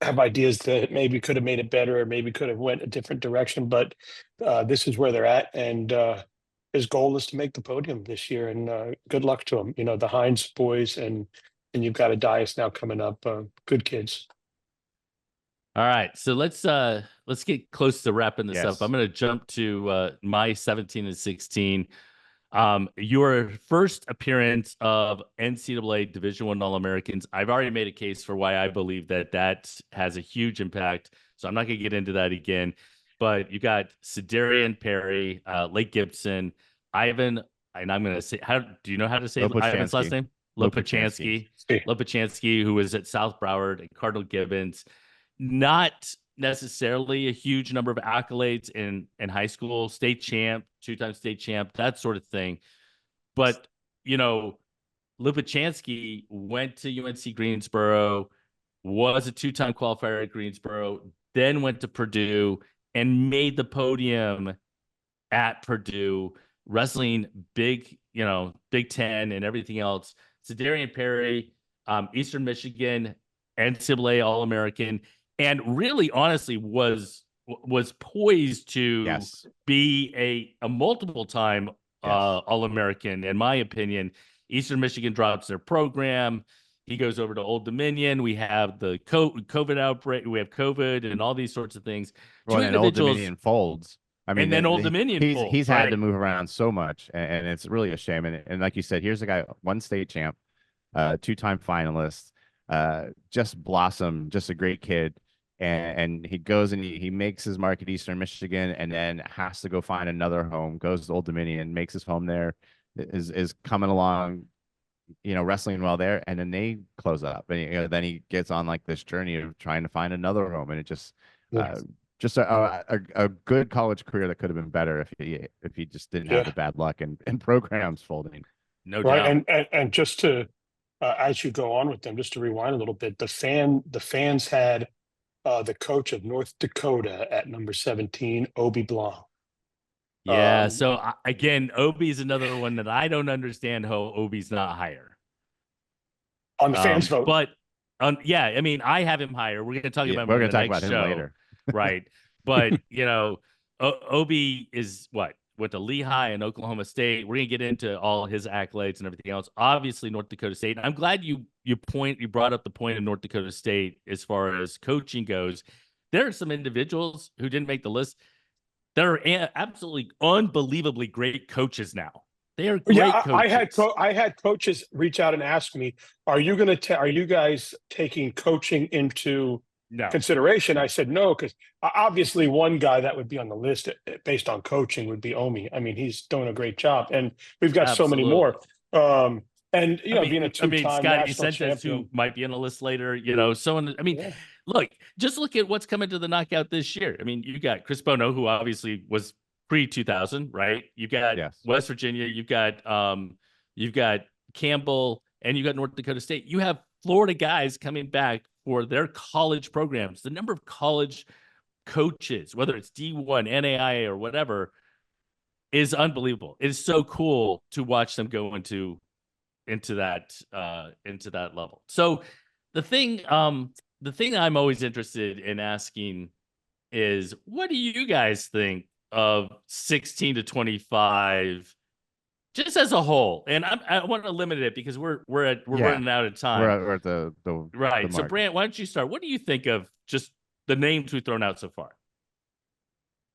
Speaker 1: have ideas that maybe could have made it better or maybe could have went a different direction, but this is where they're at, and his goal is to make the podium this year, and good luck to him. The Hines boys, and you've got a Dias now coming up. Good kids.
Speaker 2: All right, so let's get close to wrapping this up.
Speaker 3: Yes.
Speaker 2: I'm going to jump to my 17 and 16. Your first appearance of NCAA Division I All-Americans. I've already made a case for why I believe that has a huge impact, so I'm not going to get into that again. But you got Cedarian Perry, Lake Gibson, Ivan, and I'm going to say, do you know how to say Ivan's last name? Lopachansky, who was at South Broward, and Cardinal Gibbons. Not necessarily a huge number of accolades in high school, state champ, 2-time state champ, that sort of thing. But, Lopachansky went to UNC Greensboro, was a 2-time qualifier at Greensboro, then went to Purdue and made the podium at Purdue, wrestling Big Ten and everything else. Cedarian Perry, Eastern Michigan, NCAA All-American, and really, honestly, was poised to be a multiple-time All-American. In my opinion, Eastern Michigan drops their program. He goes over to Old Dominion. We have the COVID outbreak. We have COVID and all these sorts of things.
Speaker 3: Well, and Old Dominion folds. I mean,
Speaker 2: and then Old Dominion folds.
Speaker 3: He's had to move around so much, and it's really a shame. And like you said, here's a guy, 1 state champ, 2-time finalist, just blossomed, just a great kid. And he goes and he makes his mark at Eastern Michigan and then has to go find another home, goes to Old Dominion, makes his home there, is coming along, wrestling well there. And then they close up. And then he gets on like this journey of trying to find another home. And it just a good college career that could have been better if he just didn't have the bad luck and programs folding.
Speaker 2: No doubt.
Speaker 1: And just to, as you go on with them, just to rewind a little bit, the fans had the coach of North Dakota at number 17, Obi Blanc.
Speaker 2: Yeah. So again, Obi's another one that I don't understand how Obi's not higher
Speaker 1: on the fans vote.
Speaker 2: But I mean, I have him higher. We're going to talk about him later, right? But Obi is went to Lehigh and Oklahoma State. We're going to get into all his accolades and everything else. Obviously, North Dakota State. And I'm glad you brought up the point of North Dakota State as far as coaching goes. There are some individuals who didn't make the list. They're absolutely unbelievably great coaches now. They are great coaches.
Speaker 1: I had coaches reach out and ask me, "Are you guys taking coaching into consideration?" I said no, because obviously one guy that would be on the list based on coaching would be Omi. I mean, he's doing a great job, and we've got so many more. And being a two-time
Speaker 2: Scotty
Speaker 1: national
Speaker 2: Sanchez, who
Speaker 1: champion.
Speaker 2: might be on the list later, someone.
Speaker 1: Yeah.
Speaker 2: Look, just look at what's coming to the knockout this year. I mean, you got Chris Bono, who obviously was pre-2000, right? You got West Virginia, you've got Campbell, and you got North Dakota State. You have Florida guys coming back for their college programs. The number of college coaches, whether it's D1, NAIA, or whatever, is unbelievable. It is so cool to watch them go into that level. So the thing I'm always interested in asking is, what do you guys think of 16 to 25 just as a whole? And I want to limit it because we're running out of time.
Speaker 3: We're at the
Speaker 2: right.
Speaker 3: The
Speaker 2: so Brant, why don't you start? What do you think of just the names we've thrown out so far?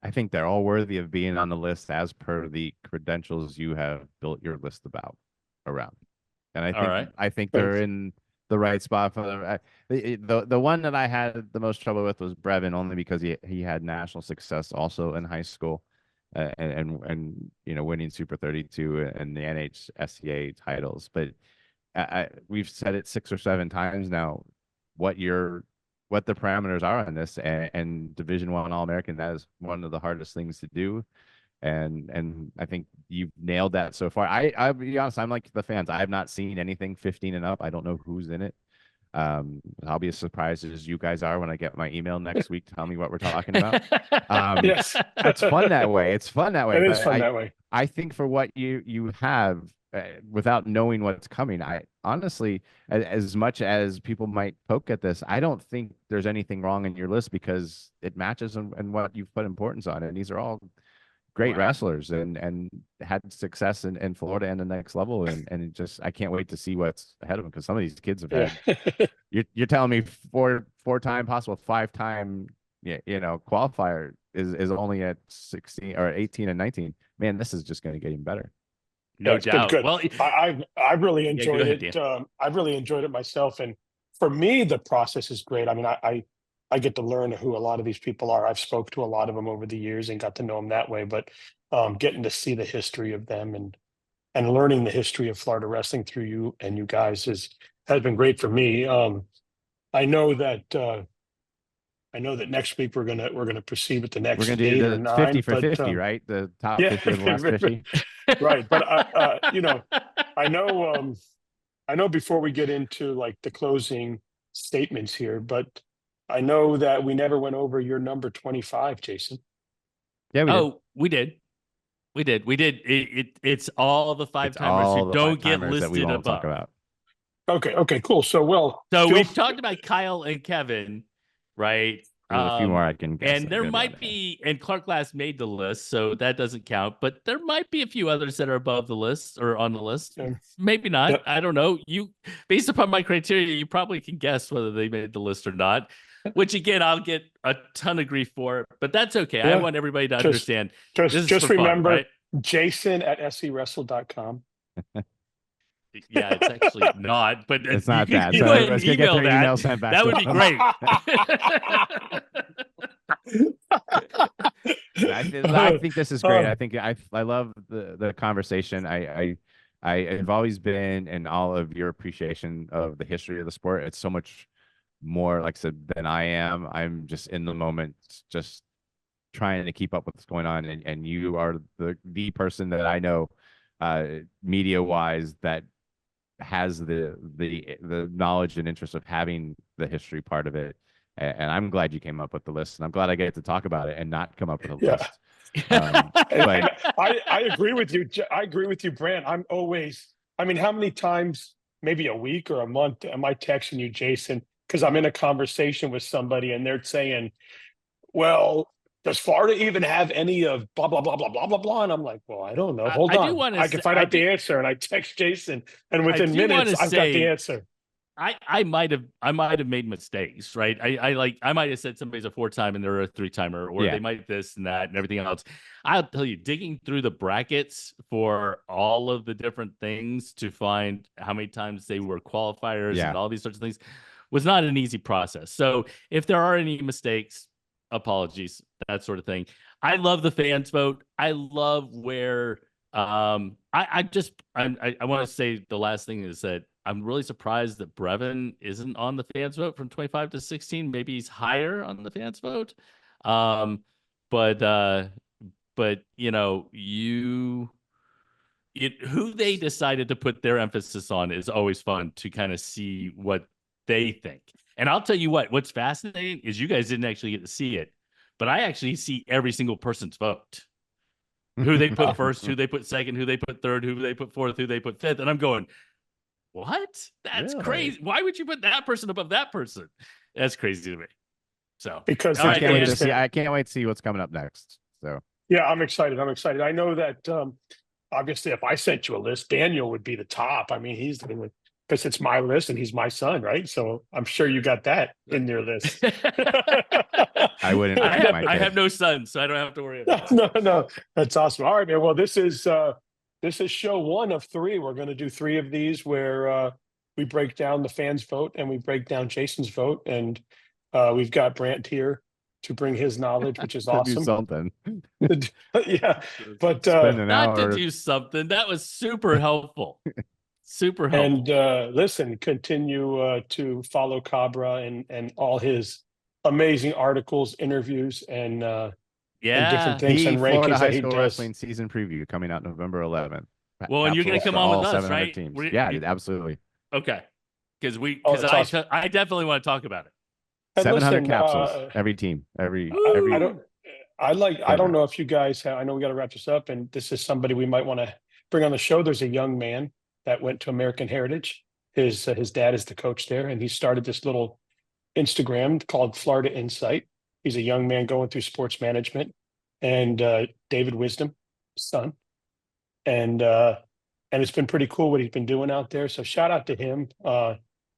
Speaker 3: I think they're all worthy of being on the list as per the credentials you have built your list around. And I think they're in the right spot for the one that I had the most trouble with was Brevin, only because he had national success also in high school, and winning Super 32 and the NHSCA titles. But we've said it 6 or 7 times now, what the parameters are on this, and Division I All-American, that is one of the hardest things to do. And I think you've nailed that so far. I'll be honest, I'm like the fans. I have not seen anything 15 and up. I don't know who's in it. I'll be as surprised as you guys are when I get my email next week. Tell me what we're talking about.
Speaker 1: Yes,
Speaker 3: it's fun that way. It's fun that way.
Speaker 1: It is fun that way.
Speaker 3: I think for what you have, without knowing what's coming, I honestly, as much as people might poke at this, I don't think there's anything wrong in your list because it matches and what you've put importance on. And these are all great wrestlers and had success in Florida and the next level. And just, I can't wait to see what's ahead of them, because some of these kids have had, you're telling me four-time, possible 5-time, qualifier is only at 16 or 18 and 19. Man, this is just going to get even better.
Speaker 2: No doubt.
Speaker 1: Good.
Speaker 2: Well,
Speaker 1: I've really enjoyed
Speaker 2: it.
Speaker 1: I've really enjoyed it myself. And for me, the process is great. I mean, I get to learn who a lot of these people are. I've spoke to a lot of them over the years and got to know them that way, but getting to see the history of them and learning the history of Florida wrestling through you and you guys has been great for me. I know that next week we're gonna proceed with the next.
Speaker 3: We're gonna do the 9, 50 for 50, right? The top 50 of the last 50.
Speaker 1: Right, but I know before we get into like the closing statements here, but I know that we never went over your number 25, Jason.
Speaker 3: Yeah,
Speaker 2: we did. It's all the 5-timers who don't get listed above.
Speaker 3: Talk about.
Speaker 1: Okay, cool. So
Speaker 2: we've talked about Kyle and Kevin, right?
Speaker 3: There's a few more I can guess.
Speaker 2: And there might be, and Clark Glass made the list, so that doesn't count. But there might be a few others that are above the list or on the list.
Speaker 1: Yeah.
Speaker 2: Maybe not. Yeah. I don't know. Based upon my criteria, you probably can guess whether they made the list or not. Which again, I'll get a ton of grief for, but that's okay. Yeah. I want everybody to understand.
Speaker 1: Just remember, fun, right? Jason at SEWrestle.com.
Speaker 2: Yeah, it's actually not, but
Speaker 3: it's not that.
Speaker 2: You
Speaker 3: so
Speaker 2: let's get their email sent back. That would be great.
Speaker 3: I think this is great. I think I love the conversation. I've always been in all of your appreciation of the history of the sport. It's so much more, like I said, than I am. I'm just in the moment, just trying to keep up with what's going on, and you are the person that I know, media wise, that has the knowledge and interest of having the history part of it. And I'm glad you came up with the list, and I'm glad I get to talk about it and not come up with a list.
Speaker 1: I agree with you. I agree with you, Brant. I'm always, how many times, maybe a week or a month, am I texting you, Jason, because I'm in a conversation with somebody and they're saying, well, does Florida even have any of blah, blah, blah, blah, blah, blah, blah? And I'm like, well, I don't know. Hold on. I can find out the answer. And I text Jason, and within minutes, I've got the answer.
Speaker 2: I might have made mistakes, right? I might have said somebody's a 4-time and they're a 3-timer, or they might this and that and everything else. I'll tell you, digging through the brackets for all of the different things to find how many times they were qualifiers and all these sorts of things was not an easy process. So if there are any mistakes, apologies, that sort of thing. I love the fans vote. I love where I want to say the last thing is that I'm really surprised that Brevin isn't on the fans vote from 25 to 16. Maybe he's higher on the fans vote. But you know, who they decided to put their emphasis on is always fun to kind of see what they think. And I'll tell you what's fascinating is you guys didn't actually get to see it, but I actually see every single person's vote. Who they put first, who they put second, who they put third, who they put fourth, who they put fifth. And I'm going, what? That's
Speaker 3: Really?
Speaker 2: crazy. Why would you put that person above that person? That's crazy to me. So
Speaker 1: Because
Speaker 2: all
Speaker 3: I
Speaker 2: right,
Speaker 3: can't wait
Speaker 2: Dan.
Speaker 3: to see. I can't wait to see what's coming up next. So
Speaker 1: yeah, I'm excited. I'm excited. I know that obviously if I sent you a list, Daniel would be the top. I mean, he's the one because it's my list and he's my son, right? So I'm sure you got that in your list.
Speaker 3: I wouldn't.
Speaker 2: I have no sons, so I don't have to worry about it.
Speaker 1: No, that's awesome. All right, man. Well, this is show 1 of 3. We're going to do 3 of these where we break down the fans vote and we break down Jason's vote, and we've got Brant here to bring his knowledge, which is
Speaker 3: To do
Speaker 1: awesome.
Speaker 3: something.
Speaker 1: Yeah, but
Speaker 3: Spend an
Speaker 2: Not
Speaker 3: hour.
Speaker 2: to do something. That was super helpful. Super helpful.
Speaker 1: and listen, continue to follow Cabra and all his amazing articles, interviews, and different things
Speaker 3: The
Speaker 1: and
Speaker 3: Florida
Speaker 1: rankings
Speaker 3: High
Speaker 1: that he
Speaker 3: School
Speaker 1: does.
Speaker 3: Wrestling season preview coming out November 11th.
Speaker 2: Well, and you're going to
Speaker 3: Capsules
Speaker 2: come
Speaker 3: for
Speaker 2: on
Speaker 3: all
Speaker 2: with us,
Speaker 3: 700
Speaker 2: right?
Speaker 3: teams.
Speaker 2: We're-
Speaker 3: Yeah,
Speaker 2: you-
Speaker 3: dude, absolutely.
Speaker 2: Okay. Because
Speaker 1: that's awesome.
Speaker 2: I definitely want to talk about it.
Speaker 1: And
Speaker 3: 700
Speaker 1: listen,
Speaker 3: capsules. Every team. Every.
Speaker 1: I don't. I don't
Speaker 3: Camera.
Speaker 1: know if you guys have, I know we got to wrap this up, and this is somebody we might want to bring on the show. There's a young man that went to American Heritage. His dad is the coach there, and he started this little Instagram called Florida Insight. He's a young man going through sports management, and David Wisdom, son, and it's been pretty cool what he's been doing out there. So shout out to him.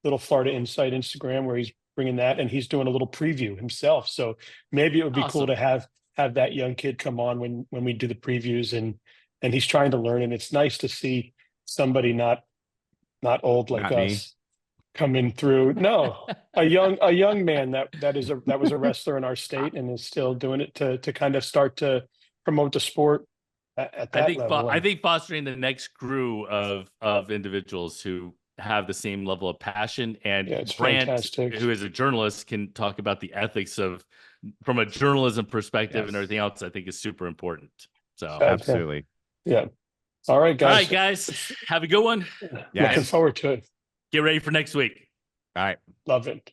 Speaker 1: Little Florida Insight Instagram where he's bringing that, and he's doing a little preview himself. So maybe it would be cool
Speaker 2: Awesome.
Speaker 1: to have that young kid come on when we do the previews, and he's trying to learn, and it's nice to see somebody not old like
Speaker 3: Not me.
Speaker 1: us coming through. No, a young man that was a wrestler in our state and is still doing it to kind of start to promote the sport at that level.
Speaker 2: I think fostering the next crew of individuals who have the same level of passion, and
Speaker 1: Yeah, it's
Speaker 2: Brant,
Speaker 1: fantastic.
Speaker 2: who is a journalist, can talk about the ethics of from a journalism perspective and
Speaker 3: Yes.
Speaker 2: everything else. I think is super important. So,
Speaker 1: Okay.
Speaker 3: Absolutely.
Speaker 1: Yeah. All right,
Speaker 2: all
Speaker 1: guys.
Speaker 2: right, guys, have a good one.
Speaker 1: Looking
Speaker 3: Yes.
Speaker 1: forward to it.
Speaker 2: Get ready for next week.
Speaker 3: All right.
Speaker 1: Love it.